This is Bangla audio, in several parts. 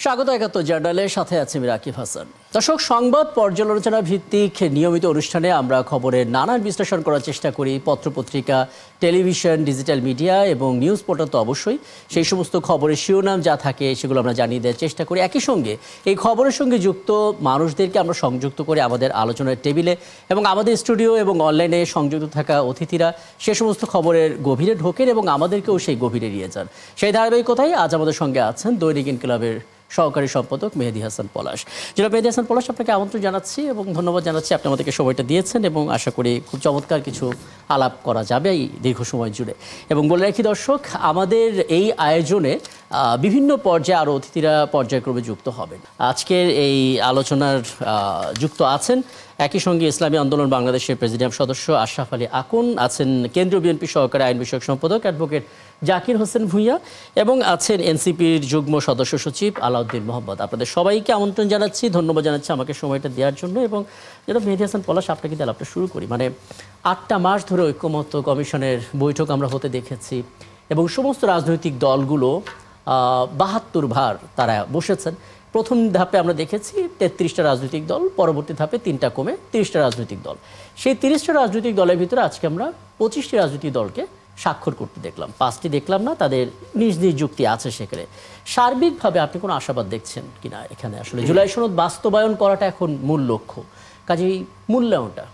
স্বাগত একাত্তর জার্নালের সাথে আছি আমি রাকিব হাসান। দর্শক, সংবাদ পর্যালোচনা ভিত্তিক নিয়মিত অনুষ্ঠানে আমরা খবরের নানান বিশ্লেষণ করার চেষ্টা করি। পত্রপত্রিকা, টেলিভিশন, ডিজিটাল মিডিয়া এবং নিউজ পোর্টাল তো অবশ্যই সেই সমস্ত খবরের শিরোনাম যা থাকে সেগুলো আমরা জানিয়ে দেওয়ার চেষ্টা করি। একই সঙ্গে এই খবরের সঙ্গে যুক্ত মানুষদেরকে আমরা সংযুক্ত করে আমাদের আলোচনার টেবিলে এবং আমাদের স্টুডিও এবং অনলাইনে সংযুক্ত থাকা অতিথিরা সে সমস্ত খবরের গভীরে ঢোকেন এবং আমাদেরকেও সেই গভীরে নিয়ে যান। সেই ধারাবাহিকতায় আজ আমাদের সঙ্গে আছেন দৈনিক ইনকিলাবের সহকারী সম্পাদক মেহেদী হাসান পলাশ। জনাব মেহেদী হাসান পলাশ, আপনাকে আমন্ত্রণ জানাচ্ছি এবং ধন্যবাদ জানাচ্ছি আপনি আমাদেরকে সময়টা দিয়েছেন এবং আশা করি খুব চমৎকার কিছু আলাপ করা যাবে এই দীর্ঘ সময় জুড়ে। এবং বলে রাখি দর্শক, আমাদের এই আয়োজনে বিভিন্ন পর্যায়ে আরও অতিথিরা পর্যায়ক্রমে যুক্ত হবেন। আজকের এই আলোচনার যুক্ত আছেন একই সঙ্গে ইসলামী আন্দোলন বাংলাদেশের প্রেসিডিয়াম সদস্য আশরাফ আলী আকুন, আছেন কেন্দ্রীয় বিএনপি সহকারী আইন বিষয়ক সম্পাদক অ্যাডভোকেট জাকির হোসেন ভূঁইয়া এবং আছেন এনসিপির যুগ্ম সদস্য সচিব আলাউদ্দিন মোহাম্মদ। আপনাদের সবাইকে আমন্ত্রণ জানাচ্ছি, ধন্যবাদ জানাচ্ছি আমাকে সময়টা দেওয়ার জন্য। এবং যেটা মেহেদী হাসান পলাশ, আপনাকে দিয়ে আলাপটা শুরু করি। 8টা মাস ধরে ঐক্যমত্য কমিশনের বৈঠক আমরা হতে দেখেছি এবং সমস্ত রাজনৈতিক দলগুলো 72 বার তারা বসেছেন। প্রথম ধাপে আমরা দেখেছি 33টা রাজনৈতিক দল, পরবর্তী ধাপে 3টা কমে 30টা রাজনৈতিক দল। সেই 30টা রাজনৈতিক দলের ভিতরে আজকে আমরা 25টি রাজনৈতিক দলকে স্বাক্ষর করতে দেখলাম, 5টি দেখলাম না, তাদের নিজ নিজ যুক্তি আছে সেখানে। সার্বিকভাবে আপনি কোনো আশাবাদ দেখছেন কিনা এখানে? আসলে জুলাই সনদ বাস্তবায়ন করাটা এখন মূল লক্ষ্য, কাজেই মূল্যায়নটা।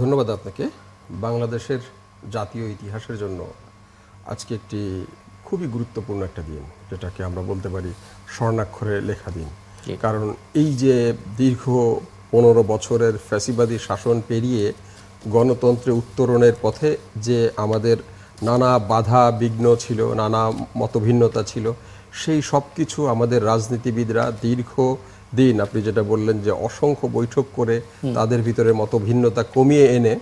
ধন্যবাদ আপনাকে। বাংলাদেশের জাতীয় ইতিহাসের জন্য আজকে একটি খুবই গুরুত্বপূর্ণ একটা দিন, যেটাকে আমরা বলতে পারি স্বর্ণাক্ষরে লেখা দিন। কারণ এই যে দীর্ঘ 15 বছরের ফ্যাসিবাদী শাসন পেরিয়ে গণতন্ত্রে উত্তরণের পথে যে আমাদের নানা বাধা বিঘ্ন ছিল, নানা মতভিন্নতা ছিল, সেই সব কিছু আমাদের রাজনীতিবিদরা দীর্ঘ দিন, আপনি যেটা বললেন যে অসংখ্য বৈঠক করে তাদের ভিতরে মতভিন্নতা কমিয়ে এনে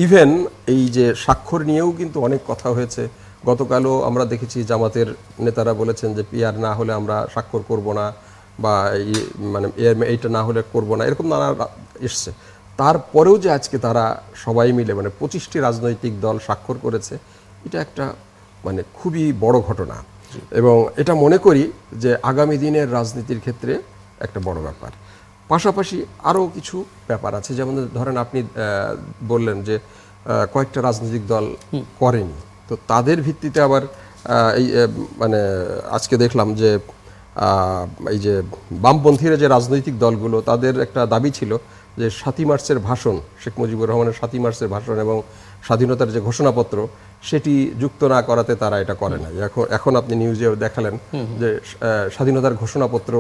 ইভেন এই যে স্বাক্ষর নিয়েও কিন্তু অনেক কথা হয়েছে। গতকালও আমরা দেখেছি জামাতের নেতারা বলেছেন যে পিআর না হলে আমরা স্বাক্ষর করব না, বা এইটা না হলে করব না, এরকম নানা এসছে। তারপরেও যে আজকে তারা সবাই মিলে 25টি রাজনৈতিক দল স্বাক্ষর করেছে, এটা একটা খুবই বড় ঘটনা এবং এটা মনে করি যে আগামী দিনের রাজনীতির ক্ষেত্রে একটা বড় ব্যাপার। পাশাপাশি আরও কিছু ব্যাপার আছে, যেমন ধরেন আপনি বললেন যে কয়েকটা রাজনৈতিক দল করেনি, তো তাদের ভিত্তিতে আবার এই আজকে দেখলাম যে এই যে বামপন্থীরা যে রাজনৈতিক দলগুলো, তাদের একটা দাবি ছিল যে 7ই মার্চের ভাষণ, শেখ মুজিবুর রহমানের 7ই মার্চের ভাষণ এবং স্বাধীনতার যে ঘোষণাপত্র, সেটি যুক্ত না করাতে তারা এটা করে নাই। এখন আপনি নিউজে দেখালেন যে স্বাধীনতার ঘোষণাপত্র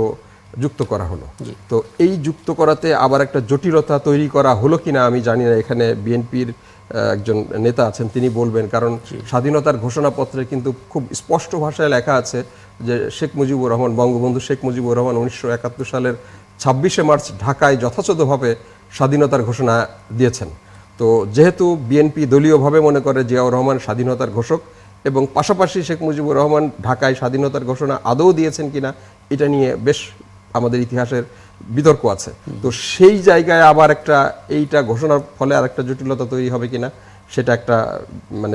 যুক্ত করা হলো। তো এই যুক্ত করাতে আবার একটা জটিলতা তৈরি করা হলো কিনা আমি জানি না। এখানে বিএনপির একজন নেতা আছেন, তিনি বলবেন, কারণ স্বাধীনতার ঘোষণাপত্রে কিন্তু খুব স্পষ্ট ভাষায় লেখা আছে যে শেখ মুজিবুর রহমান, বঙ্গবন্ধু শেখ মুজিবুর রহমান 1971 সালের 26শে মার্চ ঢাকায় যথাযথভাবে স্বাধীনতার ঘোষণা দিয়েছেন। তো যেহেতু বিএনপি দলীয়ভাবে মনে করে জিয়াউর রহমান স্বাধীনতার ঘোষক এবং পাশাপাশি শেখ মুজিবুর রহমান ঢাকায় স্বাধীনতার ঘোষণা আদৌ দিয়েছেন কিনা, এটা নিয়ে বেশ আমাদের ইতিহাসের বিতর্ক আছে। তো সেই জায়গায় আবার এইটা ঘোষণার ফলে আর একটা জটিলতা তৈরি হবে কিনা, সেটা একটা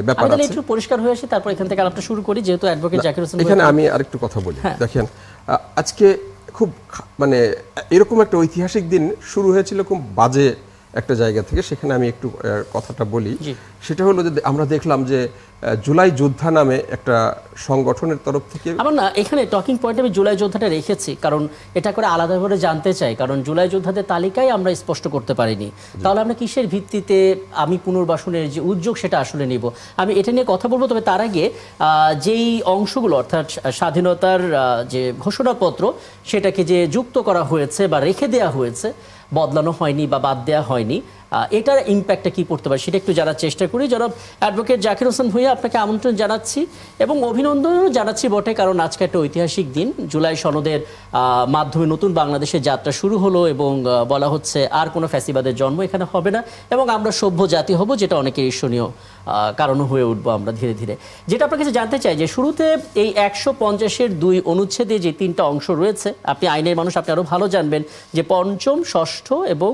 ব্যাপার আছে। একটু পরিষ্কার হয়ে আসি, তারপর এখান থেকে আলাপটা শুরু করি, যেহেতু অ্যাডভোকেট জাকির হোসেন। এখানে আমি আরেকটু কথা বলি। দেখেন, আজকে খুব এরকম একটা ঐতিহাসিক দিন শুরু হয়েছিল খুব বাজে একটা জায়গা থেকে। সেখানে আমি একটু কথাটা বলি। সেটা হলো যে আমরা দেখলাম যে জুলাই যোদ্ধা নামে একটা সংগঠনের তরফ থেকে, আমার না এখানে টকিং পয়েন্টে আমি জুলাই যোদ্ধাটা রেখেছি, কারণ এটা করে আলাদা করে জানতে চাই, কারণ জুলাই যোদ্ধাদের তালিকায় আমরা স্পষ্ট করতে পারিনি। তাহলে আমরা কিসের ভিত্তিতে আমি পুনর্বাসনের যে উদ্যোগ সেটা আসলে নিব, আমি এটা নিয়ে কথা বলবো। তবে তার আগে যেই অংশগুলো, অর্থাৎ স্বাধীনতার যে ঘোষণাপত্র, সেটাকে যে যুক্ত করা হয়েছে বা রেখে দেওয়া হয়েছে, বদলানো হয়নি বা বাদ দেওয়া হয়নি, এটার ইম্প্যাক্টটা কী পড়তে পারে সেটা একটু জানার চেষ্টা করি। জনাব অ্যাডভোকেট জাকির হোসেন ভূঁইয়া, আপনাকে আমন্ত্রণ জানাচ্ছি এবং অভিনন্দনও জানাচ্ছি বটে, কারণ আজকে একটা ঐতিহাসিক দিন। জুলাই সনদের মাধ্যমে নতুন বাংলাদেশের যাত্রা শুরু হলো এবং বলা হচ্ছে আর কোনো ফ্যাসিবাদের জন্ম এখানে হবে না এবং আমরা সভ্য জাতি হব, যেটা অনেকের ঈর্ষণীয় কারণও হয়ে উঠবো আমরা ধীরে ধীরে। যেটা আপনার কাছে জানতে চাই যে শুরুতে এই 150-এর 2 অনুচ্ছেদে যে 3টা অংশ রয়েছে, আপনি আইনের মানুষ, আপনি আরও ভালো জানবেন যে 5ম, 6ষ্ঠ এবং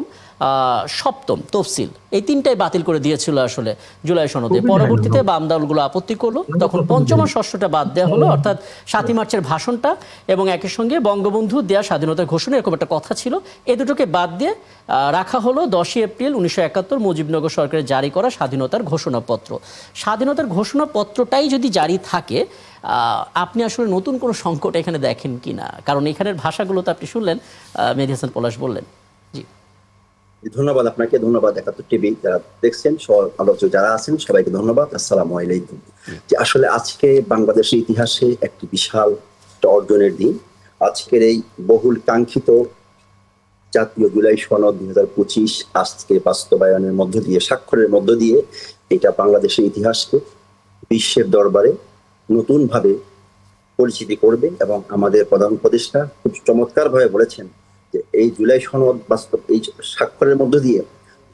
সপ্তম তফসিল, এই তিনটাই বাতিল করে দিয়েছিল আসলে জুলাই সনদে। পরবর্তীতে বাম দলগুলো আপত্তি করলো, তখন পঞ্চম আর ষষ্ঠটা বাদ দেওয়া হলো, অর্থাৎ 7ই মার্চের ভাষণটা এবং একই সঙ্গে বঙ্গবন্ধু দেয়া স্বাধীনতার ঘোষণা, এরকম একটা কথা ছিল, এই দুটোকে বাদ দিয়ে রাখা হলো 10ই এপ্রিল 1971 মুজিবনগর সরকারের জারি করা স্বাধীনতার ঘোষণাপত্র। স্বাধীনতার ঘোষণাপত্রটাই যদি জারি থাকে, আপনি আসলে নতুন কোনো সংকট এখানে দেখেন কিনা? কারণ এখানের ভাষাগুলো তো আপনি শুনলেন, মেহেদী হাসান পলাশ বললেন। জি, ধন্যবাদ আপনাকে, ধন্যবাদ একাত্তর টিভি যারা দেখছেন, আলোচক যারা আছেন সবাইকে ধন্যবাদ। আসসালামু আলাইকুম। যে আসলে আজকে বাংলাদেশের ইতিহাসে একটি বিশাল অর্জনের দিন। আজকের এই বহুল কাঙ্ক্ষিত জাতীয় জুলাই সনদ 2025 আজকে বাস্তবায়নের মধ্য দিয়ে, স্বাক্ষরের মধ্য দিয়ে এটা বাংলাদেশের ইতিহাসকে বিশ্বের দরবারে নতুন ভাবে পরিচিতি করবে। এবং আমাদের প্রধান উপদেষ্টা খুব চমৎকার ভাবে বলেছেন যে এই জুলাই সনদ এই স্বাক্ষরের মধ্য দিয়ে,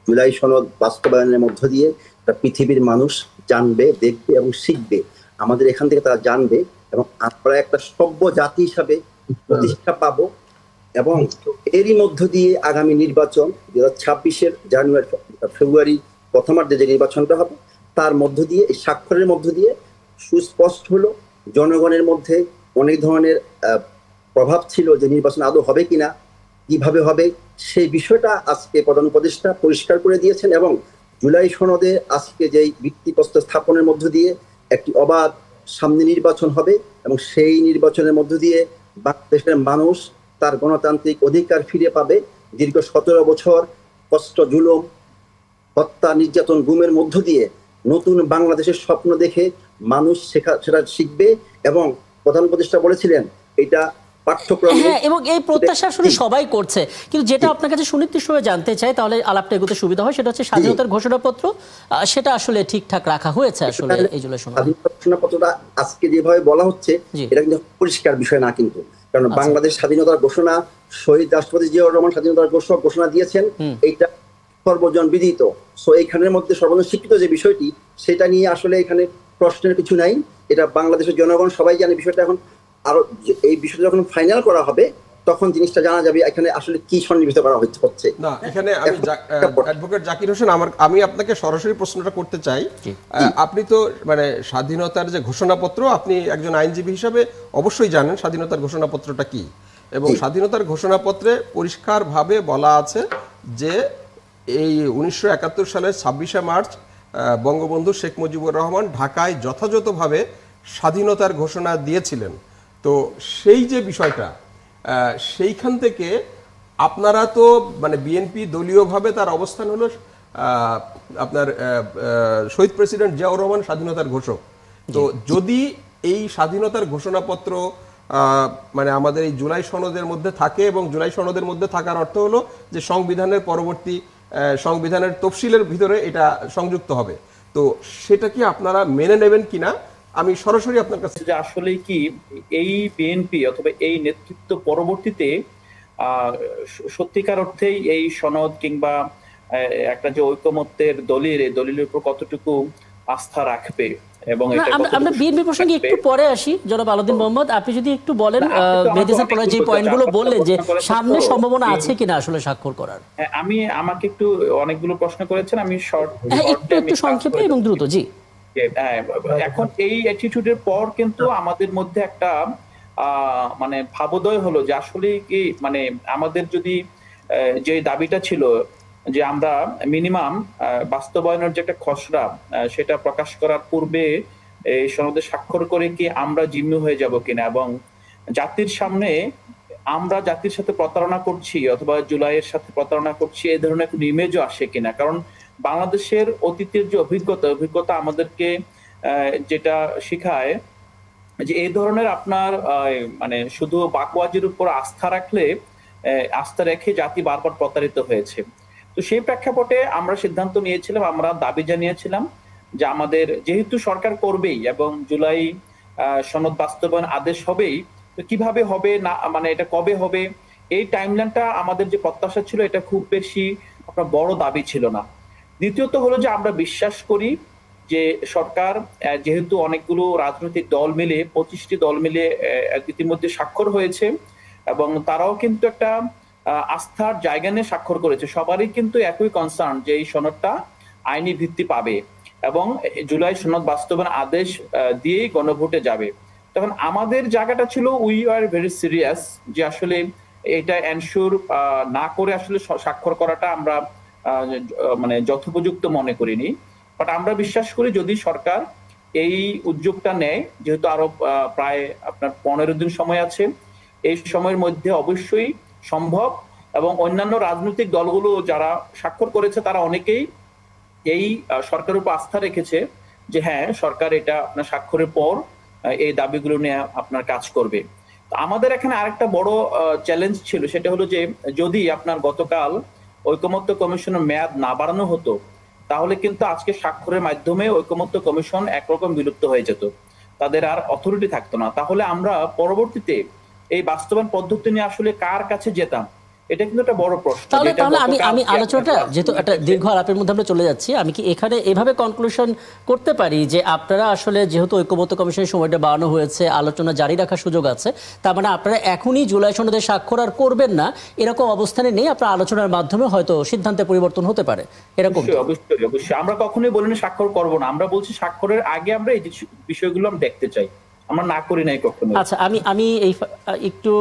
জুলাই সনদ বাস্তবায়নের মধ্য দিয়ে পৃথিবীর মানুষ জানবে, দেখবে এবং শিখবে। আমাদের এখান থেকে তারা জানবে এবং আমরা একটা সভ্য জাতি হিসাবে প্রতিষ্ঠা পাবো। এবং এরই মধ্য দিয়ে আগামী নির্বাচন 2026-এর ফেব্রুয়ারি প্রথমার্ধে যে নির্বাচনটা হবে, তার মধ্য দিয়ে, এই স্বাক্ষরের মধ্য দিয়ে সুস্পষ্ট হলো। জনগণের মধ্যে অনেক ধরনের প্রভাব ছিল যে নির্বাচন আদৌ হবে কিনা, কিভাবে হবে, সেই বিষয়টা আজকে প্রধান উপদেষ্টা পরিষ্কার করে দিয়েছেন। এবং জুলাই সনদে আজকে যেই ভিত্তিপ্রস্তর স্থাপনের মধ্য দিয়ে একটি অবাধ সামনে নির্বাচন হবে এবং সেই নির্বাচনের মধ্য দিয়ে বাংলাদেশের মানুষ তার গণতান্ত্রিক অধিকার ফিরে পাবে। দীর্ঘ 17 বছর কষ্ট, জুলুম, হত্যা, নির্যাতন, গুমের মধ্য দিয়ে নতুন বাংলাদেশের স্বপ্ন দেখে মানুষ সেটা শিখবে। এবং প্রধান উপদেষ্টা বলেছিলেন এটা পাঠ্যক্রমে, হ্যাঁ, এবং এই প্রত্যাশা আসলে সবাই করছে। কিন্তু যেটা আপনার কাছে সুনির্দিষ্টভাবে জানতে চাই, তাহলে আলাপটা এগোতে সুবিধা হয়, সেটা হচ্ছে স্বাধীনতার ঘোষণাপত্র, সেটা আসলে ঠিকঠাক রাখা হয়েছে আসলে এই জুলাই সনদে? স্বাধীনতার ঘোষণাপত্রটা আজকে যেভাবে বলা হচ্ছে, এটা কিন্তু পরিষ্কার বিষয় না কিন্তু। কারণ বাংলাদেশ স্বাধীনতার ঘোষণা, শহীদ রাষ্ট্রপতি জিয়াউর রহমান স্বাধীনতার ঘোষণা দিয়েছেন, এইটা সর্বজন বিদিত। সো এইখানের মধ্যে সর্বজন স্বীকৃত যে বিষয়টি, সেটা নিয়ে আসলে এখানে প্রশ্নের কিছু নাই। এটা বাংলাদেশের জনগণ সবাই জানে বিষয়টা। এখন আরো এই বিষয়টা যখন ফাইনাল করা হবে, তখন জিনিসটা জানা যাবে এখানে আসলে কি সন্নিবেশ করা হচ্ছে। না, এখানে আমি অ্যাডভোকেট জাকির হোসেন, আমি আপনাকে সরাসরি প্রশ্নটা করতে চাই। আপনি তো মানে স্বাধীনতার যে ঘোষণাপত্র, আপনি একজন আইনজীবী হিসাবে অবশ্যই জানেন স্বাধীনতার ঘোষণাপত্রটা কি। এবং স্বাধীনতার ঘোষণাপত্রে পরিষ্কারভাবে বলা আছে যে এই 1971 সালের 26শে মার্চ বঙ্গবন্ধু শেখ মুজিবুর রহমান ঢাকায় যথাযথভাবে স্বাধীনতার ঘোষণা দিয়েছিলেন। তো সেই যে বিষয়টা, সেইখান থেকে আপনারা তো মানে বিএনপি দলীয়ভাবে তার অবস্থান হলো আপনার শহীদ প্রেসিডেন্ট জিয়াউর রহমান স্বাধীনতার ঘোষক। তো যদি এই স্বাধীনতার ঘোষণাপত্র মানে আমাদের এই জুলাই সনদের মধ্যে থাকে, এবং জুলাই সনদের মধ্যে থাকার অর্থ হলো যে সংবিধানের পরবর্তী সংবিধানের তফসিলের ভিতরে এটা সংযুক্ত হবে, তো সেটা কি আপনারা মেনে নেবেন কিনা? আমি সরাসরি আপনার কাছে, যে আসলে কি এই বিএনপি অথবা এই নেতৃত্ব পরবর্তীতে সত্যিকার অর্থেই এই সনদ কিংবা একটা যে ঐকমত্যের দলিলের উপর কতটুকু আস্থা রাখবে? এবং আমরা বিএনপি প্রসঙ্গে একটু পরে আসি। জনাব আলাউদ্দিন মোহাম্মদ, আপনি যদি একটু বলেন মেহেদী হাসান পলাশ যে পয়েন্টগুলো বললেন, যে সামনে সম্ভাবনা আছে কিনা আসলে স্বাক্ষর করার। আমাকে একটু অনেকগুলো প্রশ্ন করেছেন, আমি একটু সংক্ষেপে এবং দ্রুত। জি, এখন এই অ্যাটিটিউডের পর কিন্তু আমাদের মধ্যে একটা মানে ভাবোদয় হলো যে আসলে কি মানে আমাদের যদি যে দাবিটা ছিল যে আমরা মিনিমাম বাস্তবায়নের যে একটা খসড়া, সেটা প্রকাশ করার পূর্বে এই সনদে স্বাক্ষর করে কি আমরা জিম্মি হয়ে যাব কিনা, এবং জাতির সামনে আমরা জাতির সাথে প্রতারণা করছি অথবা জুলাইয়ের সাথে প্রতারণা করছি, এই ধরনের কোনো ইমেজও আসে কিনা। কারণ বাংলাদেশের অতীতের যে অভিজ্ঞতা আমাদেরকে যেটা শিখায় যে এই ধরনের আপনার মানে শুধু বাকওয়াজির উপর আস্থা রেখে জাতি বারবার প্রতারিত হয়েছে। তো সেই প্রেক্ষাপটে আমরা সিদ্ধান্ত নিয়েছিলাম, আমরা দাবি জানিয়েছিলাম যে আমাদের যেহেতু সরকার করবেই এবং জুলাই সনদ বাস্তবায়ন আদেশ হবেই, তো কিভাবে হবে না, মানে এটা কবে হবে, এই টাইমলাইনটা আমাদের যে প্রত্যাশা ছিল, এটা খুব বেশি আপনার বড় দাবি ছিল না। দ্বিতীয়ত হলো যে আমরা বিশ্বাস করি যে সরকার যেহেতু অনেকগুলো রাজনৈতিক দল মিলে 25টি দল মিলে ইতিমধ্যে স্বাক্ষর হয়েছে, এবং তারাও কিন্তু একটা আস্থার জায়গা নিয়ে স্বাক্ষর করেছে। সবারই কিন্তু একই কনসার্ন যে এই সনদটা আইনি ভিত্তি পাবে এবং জুলাই সনদ বাস্তবায়ন আদেশ দিয়েই গণভোটে যাবে। তখন আমাদের জায়গাটা ছিল উই আর ভেরি সিরিয়াস যে আসলে এটা এনশিওর না করে আসলে স্বাক্ষর করাটা আমরা মানে যথোপযুক্ত মনে করিনি। বাট আমরা বিশ্বাস করি যদি সরকার এই উদ্যোগটা নেয়, যেহেতু আরো প্রায় আপনার 15 দিন সময় আছে, এই সময়ের মধ্যে অবশ্যই সম্ভব। এবং অন্যান্য রাজনৈতিক দলগুলো যারা স্বাক্ষর করেছে তারা অনেকেই এই সরকারের উপর আস্থা রেখেছে যে হ্যাঁ সরকার এটা আপনার স্বাক্ষরের পর এই দাবিগুলো নিয়ে আপনার কাজ করবে। আমাদের এখানে আরেকটা বড় চ্যালেঞ্জ ছিল, সেটা হলো যে যদি আপনার গতকাল ঐকমত্য কমিশনের মেয়াদ না বাড়ানো হতো তাহলে কিন্তু আজকে স্বাক্ষরের মাধ্যমে ঐকমত্য কমিশন একরকম বিলুপ্ত হয়ে যেত, তাদের আর অথরিটি থাকতো না। তাহলে আমরা পরবর্তীতে এই বাস্তবায়ন পদ্ধতি নিয়ে আসলে কার কাছে যেতাম, এটা কিন্তু একটা বড় প্রশ্ন। তাহলে আমি আলোচনাটা যেহেতু একটা দীর্ঘ আলাপের মধ্যে আমরা চলে যাচ্ছি, আমি কি এখানে এভাবে কনক্লুশন করতে পারি যে আপনারা আসলে যেহেতু ঐকমত্য কমিশনের সময়টা বাড়ানো হয়েছে, আলোচনা জারি রাখার সুযোগ আছে, তার মানে আপনারা এখনই জুলাই সনদে স্বাক্ষর আর করবেন না এরকম অবস্থানে নেই, আপনার আলোচনার মাধ্যমে হয়তো সিদ্ধান্তে পরিবর্তন হতে পারে এরকম? অবশ্যই অবশ্যই আমরা কখনোই বলিনি স্বাক্ষর করব না, আমরা বলছি স্বাক্ষরের আগে আমরা এই বিষয়গুলো আমরা দেখতে চাই, আমরা না করি নাই কখনো। আচ্ছা, আমি এই একটু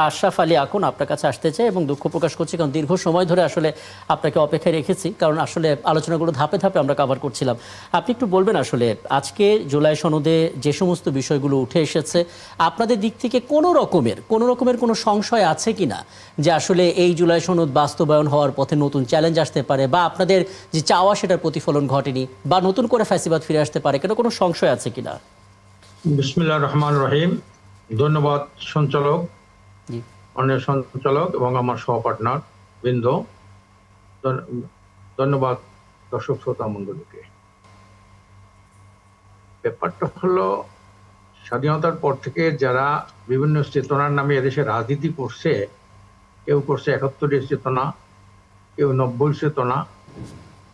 আশরাফ আলী আকুন আপনার কাছে আসতে চাই এবং দুঃখ প্রকাশ করছি কারণ দীর্ঘ সময় ধরে আসলে আপনাকে অপেক্ষায় রেখেছি, কারণ আসলে আলোচনাগুলো ধাপে ধাপে আমরা কভার করছিলাম। আপনি একটু বলবেন আসলে আজকে জুলাই সনদে যে সমস্ত বিষয়গুলো উঠে এসেছে আপনাদের দিক থেকে কোনো রকমের কোনো সংশয় আছে কিনা যে আসলে এই জুলাই সনদ বাস্তবায়ন হওয়ার পথে নতুন চ্যালেঞ্জ আসতে পারে বা আপনাদের যে চাওয়া সেটার প্রতিফলন ঘটেনি বা নতুন করে ফ্যাসিবাদ ফিরে আসতে পারে, কেন কোনো সংশয় আছে কিনা? বিসমিল্লাহির রহমানির রহিম। ধন্যবাদ সঞ্চালক, অন্য সঞ্চালক এবং আমার সহপার্টনার বৃন্দ, ধন্যবাদ দর্শক শ্রোতা মণ্ডলীকে। ব্যাপারটা হলো স্বাধীনতার পর থেকে যারা বিভিন্ন চেতনার নামে এদেশে রাজনীতি করছে, কেউ করছে ৭১-এর চেতনা, কেউ ৯০ চেতনা,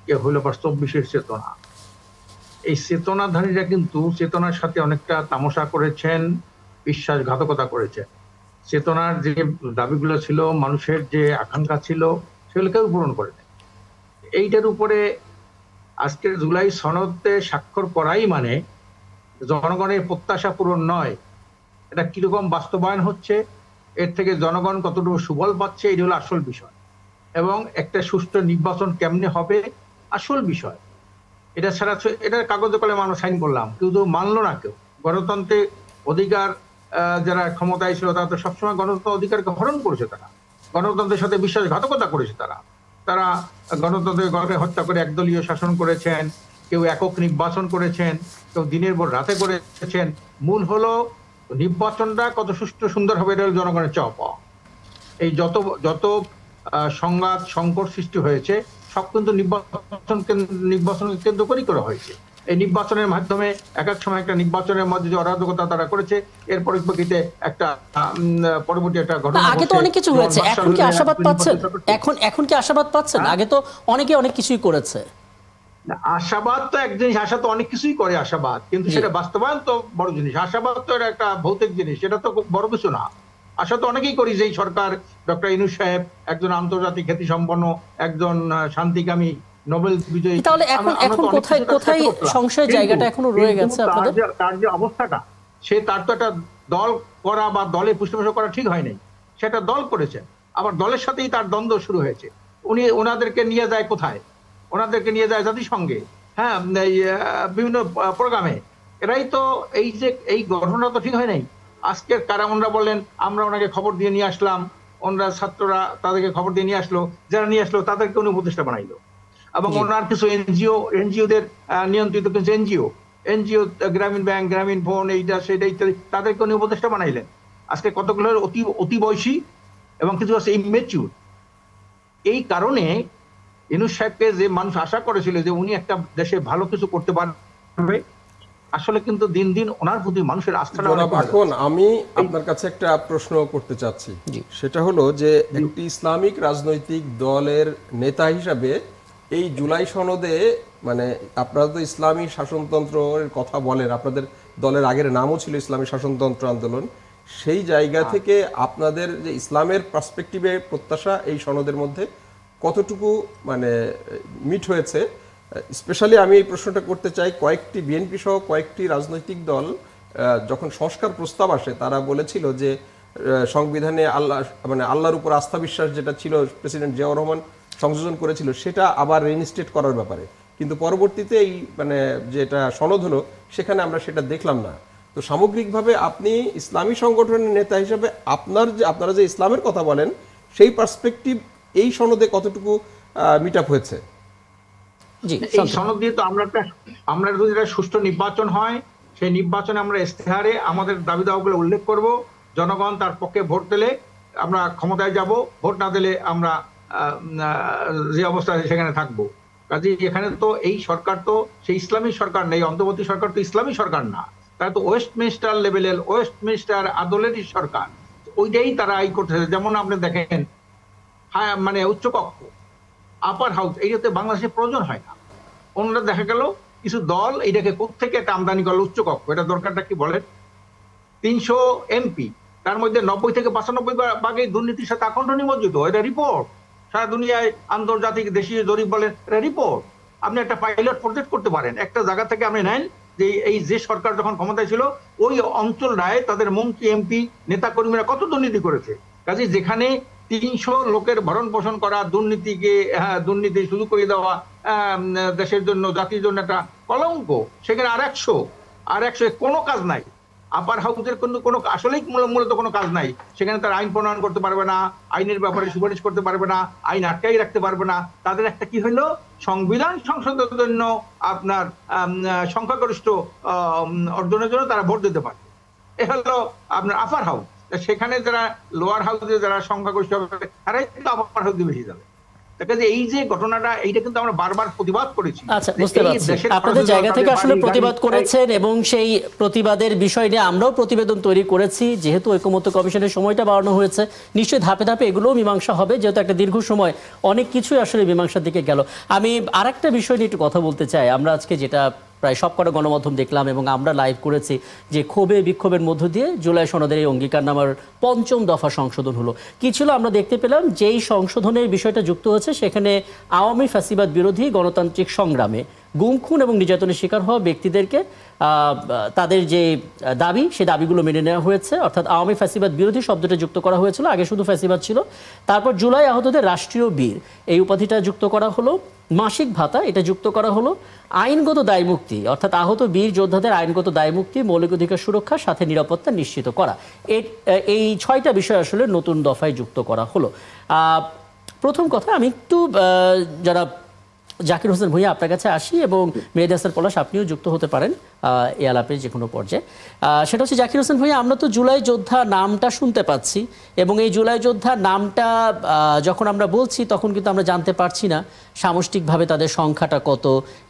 কেউ হলো ২৪-এর চেতনা। এই চেতনাধারীরা কিন্তু চেতনার সাথে অনেকটা তামাশা করেছেন, বিশ্বাসঘাতকতা করেছেন। চেতনার যে দাবিগুলো ছিল, মানুষের যে আকাঙ্ক্ষা ছিল, সেগুলো কেউ পূরণ করে নেয়। এইটার উপরে আজকের জুলাই সনদে স্বাক্ষর করাই মানে জনগণের প্রত্যাশা পূরণ নয়, এটা কিরকম বাস্তবায়ন হচ্ছে, এর থেকে জনগণ কতটুকু সুফল পাচ্ছে, এটা হলো আসল বিষয়। এবং একটা সুষ্ঠু নির্বাচন কেমনে হবে আসল বিষয়। এটা ছাড়া এটা কাগজে কলমে আমরা সাইন করলাম, কিন্তু মানলো না কেউ। গণতন্ত্রের অধিকার যারা ক্ষমতায় ছিল তারা তো সবসময় গণতন্ত্র অধিকারকে হরণ করেছে, তারা গণতন্ত্রের সাথে বিশ্বাসঘাতকতা করেছে, তারা গণতন্ত্রের গণকে হত্যা করে একদলীয় শাসন করেছেন, কেউ একক নির্বাচন করেছেন, কেউ দিনের পর রাতে করেছেন। মূল হলো নির্বাচনটা কত সুষ্ঠু সুন্দর হবে, এটা হলো জনগণের চাওয়া পাওয়া। এই যত সংঘাত সংকট সৃষ্টি হয়েছে সব কিন্তু নির্বাচন কেন্দ্র করেই করা হয়েছে। এই নির্বাচনের মাধ্যমে এক এক সময় একটা নির্বাচনের মধ্যে যে অরাজকতা তারা করেছে, এর পরিপ্রেক্ষিতে একটা পরবর্তী একটা ঘটনা। আগে তো অনেক কিছু হয়েছে, এখন কি আশাবাদ পাচ্ছেন? এখন কি আশাবাদ পাচ্ছেন? আগে তো অনেকে অনেক কিছুই করেছে। আশাবাদ তো এক জিনিস, আশা তো অনেক কিছুই করে আশাবাদ, কিন্তু সেটা বাস্তবায়ন তো বড় জিনিস। আশাবাদ তো এটা একটা ভৌতিক জিনিস, সেটা তো বড় কিছু না। আশা তো অনেকেই করি যে এই সরকার, ডক্টর ইউনূস সাহেব একজন আন্তর্জাতিক খ্যাতিসম্পন্ন, একজন শান্তিকামী, নোবেল বিজয়ী। তাহলে এখন কোথায় সংশয়ের জায়গাটা এখনো রয়ে গেছে আপনাদের? তার যে অবস্থাটা, তার তো একটা দল করা বা দলে পৃষ্ঠপোষক করা ঠিক হয় নাই, সেটা দল করেছে, আবার দলের সাথেই তার দ্বন্দ্ব শুরু হয়েছে। ওনাদেরকে নিয়ে যায় কোথায়? ওনাদেরকে নিয়ে যায় জাতিসংঘে, হ্যাঁ, বিভিন্ন প্রোগ্রামে। এরাই তো এই ঘটনা তো ঠিক হয় নাই। আজকে কারা ওনারা বললেন আমরা ওনাকে খবর দিয়ে নিয়ে আসলাম, ওনারা ছাত্ররা তাদেরকে খবর দিয়ে নিয়ে আসলো, যারা নিয়ে আসলো তাদেরকে উনি উপদেষ্টা বানাইলো। এবং ওনার কিছু এনজিওদের নিয়ন্ত্রিত কিছু এনজিও, গ্রামীণ ব্যাংক, গ্রামীণ ফোন, এইটা সেটা ইত্যাদি, তাদেরকে উনি উপদেষ্টা বানাইলেন। আজকে কতগুলো অতি বয়সী এবং কিছু আছে ইমেচিউর। এই কারণে ইউনূস সাহেবকে যে মানুষ আশা করেছিল যে উনি একটা দেশে ভালো কিছু করতে পারবে, আসলে কিন্তু দিন দিন ওনার প্রতি মানুষের আস্থাটা। এখন আমি আপনার কাছে একটা প্রশ্ন করতে চাচ্ছি, সেটা হলো যে একটি ইসলামিক রাজনৈতিক দলের নেতা হিসাবে এই জুলাই সনদে, মানে আপনারা তো ইসলামী শাসনতন্ত্রের কথা বলেন, আপনাদের দলের আগের নামও ছিল ইসলামী শাসনতন্ত্র আন্দোলন, সেই জায়গা থেকে আপনাদের যে ইসলামের পার্সপেক্টিভে প্রত্যাশা এই সনদের মধ্যে কতটুকু মানে মিট হয়েছে? স্পেশালি আমি এই প্রশ্নটা করতে চাই, কয়েকটি বিএনপি সহ কয়েকটি রাজনৈতিক দল যখন সংস্কার প্রস্তাব আসে তারা বলেছিল যে সংবিধানে আল্লাহর উপর আস্থা বিশ্বাস যেটা ছিল প্রেসিডেন্ট জিয়াউর রহমান সংযোজন করেছিল সেটা আবার রিইনস্টেট করার ব্যাপারে, কিন্তু পরবর্তীতে এই যেটা সনদ হলো সেখানে আমরা সেটা দেখলাম না। তো সামগ্রিকভাবে আপনি ইসলামী সংগঠনের নেতা হিসেবে আপনারা যে ইসলামের কথা বলেন সেই পার্সপেক্টিভ এই সনদে কতটুকু মিট আপ হয়েছে? এই সনদ দিয়ে তো আমরা যদি সুষ্ঠু নির্বাচন হয় সেই নির্বাচনে আমরা ইস্তেহারে আমাদের দাবি দাওয়াগুলো উল্লেখ করব, জনগণ তার পক্ষে ভোট দিলে আমরা ক্ষমতায় যাব, ভোট না দিলে আমরা যে অবস্থায় সেখানে থাকবো। কাজে এখানে তো এই সরকার তো সেই ইসলামী সরকার নেই, অন্তর্বর্তী সরকার তো ইসলামী সরকার না, তারা তো ওয়েস্টমিনিস্টার লেভেলের ওয়েস্টমিনিস্টার আদলেরই সরকার, ওইটাই তারা করতেছে। যেমন আপনি দেখেন মানে উচ্চকক্ষ আপার হাউস এইটাতে বাংলাদেশে প্রয়োজন হয় না, অন্যরা দেখা গেল কিছু দল এইটাকে কোত্থেকে একটা আমদানি করলো উচ্চকক্ষ, এটা দরকারটা কি বলেন? 300 এমপি, তার মধ্যে 90 থেকে 95 ভাগই দুর্নীতির সাথে আকণ্ঠ নিমজ্জিত। এটা রিপোর্ট, সারা দুনিয়ায় আন্তর্জাতিক দেশীয় জরিপ বলেন এটা রিপোর্ট। আপনি একটা পাইলট প্রজেক্ট করতে পারেন, একটা জায়গা থেকে আপনি নেন যে এই যে সরকার যখন ক্ষমতায় ছিল ওই অঞ্চলটায় তাদের মন্ত্রী এমপি নেতা কর্মীরা কত দুর্নীতি করেছে। কাজে যেখানে 300 লোকের ভরণ পোষণ করা, দুর্নীতি শুরু করে দেওয়া দেশের জন্য জাতির জন্য একটা কলঙ্ক, সেখানে আর 100 কোনো কাজ নাই। আপার হাউসের কোনো আসলেই মূলত কোনো কাজ নাই, সেখানে তারা আইন প্রণয়ন করতে পারবে না, আইনের ব্যাপারে সুপারিশ করতে পারবে না, আইন আটকাই রাখতে পারবে না। তাদের একটা কি হইলো, সংবিধান সংসদের জন্য আপনার সংখ্যাগরিষ্ঠ অর্জনের জন্য তারা ভোট দিতে পারে, এ হলো আপনার আপার হাউস। সেখানে যারা লোয়ার হাউসে যারা সংখ্যাগরিষ্ঠ হবে তারাই কিন্তু আপার হাউসে বেশি যাবে। এই যে ঘটনাটা, এইটা কিন্তু আমরা বারবার প্রতিবাদ করেছি। আচ্ছা, বুঝতে পারছি আপনাদের জায়গা থেকে আসলে প্রতিবাদ করেছেন, এবং সেই প্রতিবাদের বিষয় নিয়ে আমরাও প্রতিবেদন তৈরি করেছি। যেহেতু ঐকমত্য কমিশনের সময়টা বাড়ানো হয়েছে, নিশ্চয়ই ধাপে ধাপে এগুলোও মীমাংসা হবে, যেহেতু একটা দীর্ঘ সময় অনেক কিছুই আসলে মীমাংসার দিকে গেল। আমি আরেকটা বিষয় নিয়ে একটু কথা বলতে চাই। আমরা আজকে যেটা প্রায় সবকটা গণমাধ্যম দেখলাম এবং আমরা লাইভ করেছি যে ক্ষোভে বিক্ষোভের মধ্য দিয়ে জুলাই সনদের এই অঙ্গীকারনামার 5ম দফা সংশোধন হলো। কি ছিল আমরা দেখতে পেলাম, যেই সংশোধনের বিষয়টা যুক্ত হচ্ছে সেখানে আওয়ামী ফ্যাসিবাদ বিরোধী গণতান্ত্রিক সংগ্রামে গুম খুন এবং নির্যাতনের শিকার হওয়া ব্যক্তিদেরকে তাদের যে দাবি, সেই দাবিগুলো মেনে নেওয়া হয়েছে। অর্থাৎ আওয়ামী ফ্যাসিবাদ বিরোধী শব্দটা যুক্ত করা হয়েছিল, আগে শুধু ফ্যাসিবাদ ছিল। তারপর জুলাই আহতদের রাষ্ট্রীয় বীর এই উপাধিটা যুক্ত করা হলো, মাসিক ভাতা এটা যুক্ত করা হলো, আইনগত দায়মুক্তি অর্থাৎ আহত বীর যোদ্ধাদের আইনগত দায়মুক্তি, মৌলিক অধিকার সুরক্ষা, সাথে নিরাপত্তা নিশ্চিত করা, এই 6টা বিষয় আসলে নতুন দফায় যুক্ত করা হলো। প্রথম কথা, আমি একটু যারা জাকির হোসেন ভূঁইয়া আপনার কাছে আসি, এবং মেহেদী হাসান পলাশ আপনিও যুক্ত হতে পারেন এই আলাপের যে কোনো পর্যায়ে। সেটা হচ্ছে, জাকির হোসেন ভূঁইয়া, আমরা তো জুলাই যোদ্ধা নামটা শুনতে পাচ্ছি, এবং এই জুলাই যোদ্ধা নামটা যখন আমরা বলছি তখন কিন্তু আমরা জানতে পারছি না সামষ্টিকভাবে তাদের সংখ্যাটা কত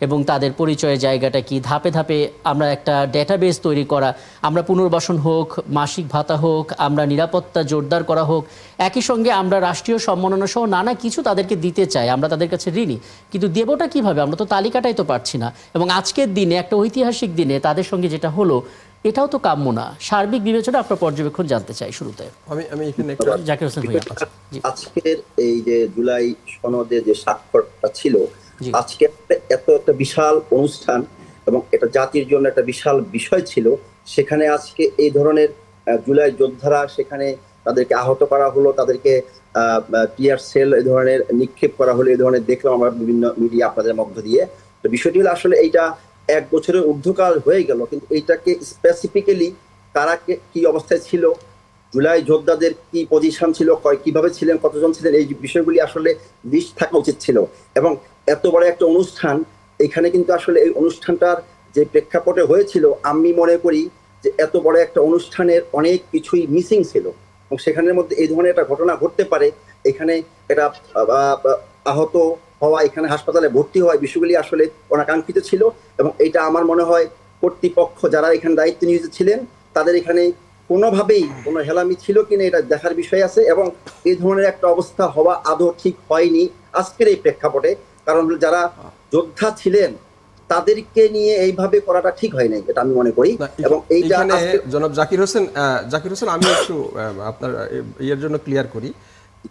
এবং তাদের পরিচয়ের জায়গাটা কি। ধাপে ধাপে আমরা একটা ডেটাবেস তৈরি করা, আমরা পুনর্বাসন হোক, মাসিক ভাতা হোক, আমরা নিরাপত্তা জোরদার করা হোক, একই সঙ্গে আমরা রাষ্ট্রীয় সম্মাননা সহ নানা কিছু তাদেরকে দিতে চাই, আমরা তাদের কাছে ঋণী, কিন্তু দেবটা কিভাবে আমরা তো তালিকাটাই তো পারছি না। এবং আজকের দিনে, একটা ঐতিহাসিক দিনে তাদের সঙ্গে যেটা হলো, এটাও তো কাম্য না। সার্বিক বিবেচনা আপনার পর্যবেক্ষণ জানতে চাই শুরুতে। আমি এখানে একটা জাকির হোসেন ভূঁইয়া, আজকের এই যে জুলাই সনদে যে স্বাক্ষরটা ছিল, আজকে একটা বিশাল অনুষ্ঠান এবং এটা জাতির জন্য একটা বিশাল বিষয় ছিল। সেখানে আজকে এই ধরনের জুলাই যোদ্ধারা, সেখানে তাদেরকে আহত করা হলো, তাদেরকে টিয়ার সেল এই ধরনের নিক্ষেপ করা হলো, এই ধরনের দেখলাম আমরা বিভিন্ন মিডিয়া আপনাদের মধ্য দিয়ে। তো বিষয়টি হলো আসলে এইটা 1 বছরের ঊর্ধ্বকাল হয়ে গেল, কিন্তু এইটাকে স্পেসিফিক্যালি কারা কি অবস্থায় ছিল, জুলাই যোদ্ধাদের কি পজিশন ছিল, কিভাবে ছিলেন, কতজন ছিলেন, এই বিষয়গুলি আসলে লিস্ট থাকা উচিত ছিল। এবং এত বড় একটা অনুষ্ঠান, এখানে কিন্তু আসলে এই অনুষ্ঠানটার যে প্রেক্ষাপটে হয়েছিল, আমি মনে করি যে এত বড় একটা অনুষ্ঠানের অনেক কিছুই মিসিং ছিল, এবং সেখানের মধ্যে এই ধরনের একটা ঘটনা ঘটতে পারে, এখানে এটা আহত হওয়া, এখানে হাসপাতালে ভর্তি হওয়া, বিষয়গুলি আসলে অনাকাঙ্ক্ষিত ছিল। এবং এটা আমার মনে হয় কর্তৃপক্ষ যারা এখানে দায়িত্ব নিয়োজিত ছিলেন, তাদের এখানে কোনোভাবেই কোনো হেলামি ছিল কিনা এটা দেখার বিষয় আছে। এবং এই ধরনের একটা অবস্থা হওয়া আদৌ ঠিক হয়নি আজকের এই প্রেক্ষাপটে। কারণ যারা যোদ্ধা ছিলেন, তাদেরকে নিয়ে এইভাবে করাটা ঠিক হয় নাই, এটা আমি মনে করি। না, এবং এইটা এখানে আজকে- জনাব জাকির হোসেন আমি একটু আপনার এর জন্য ক্লিয়ার করি।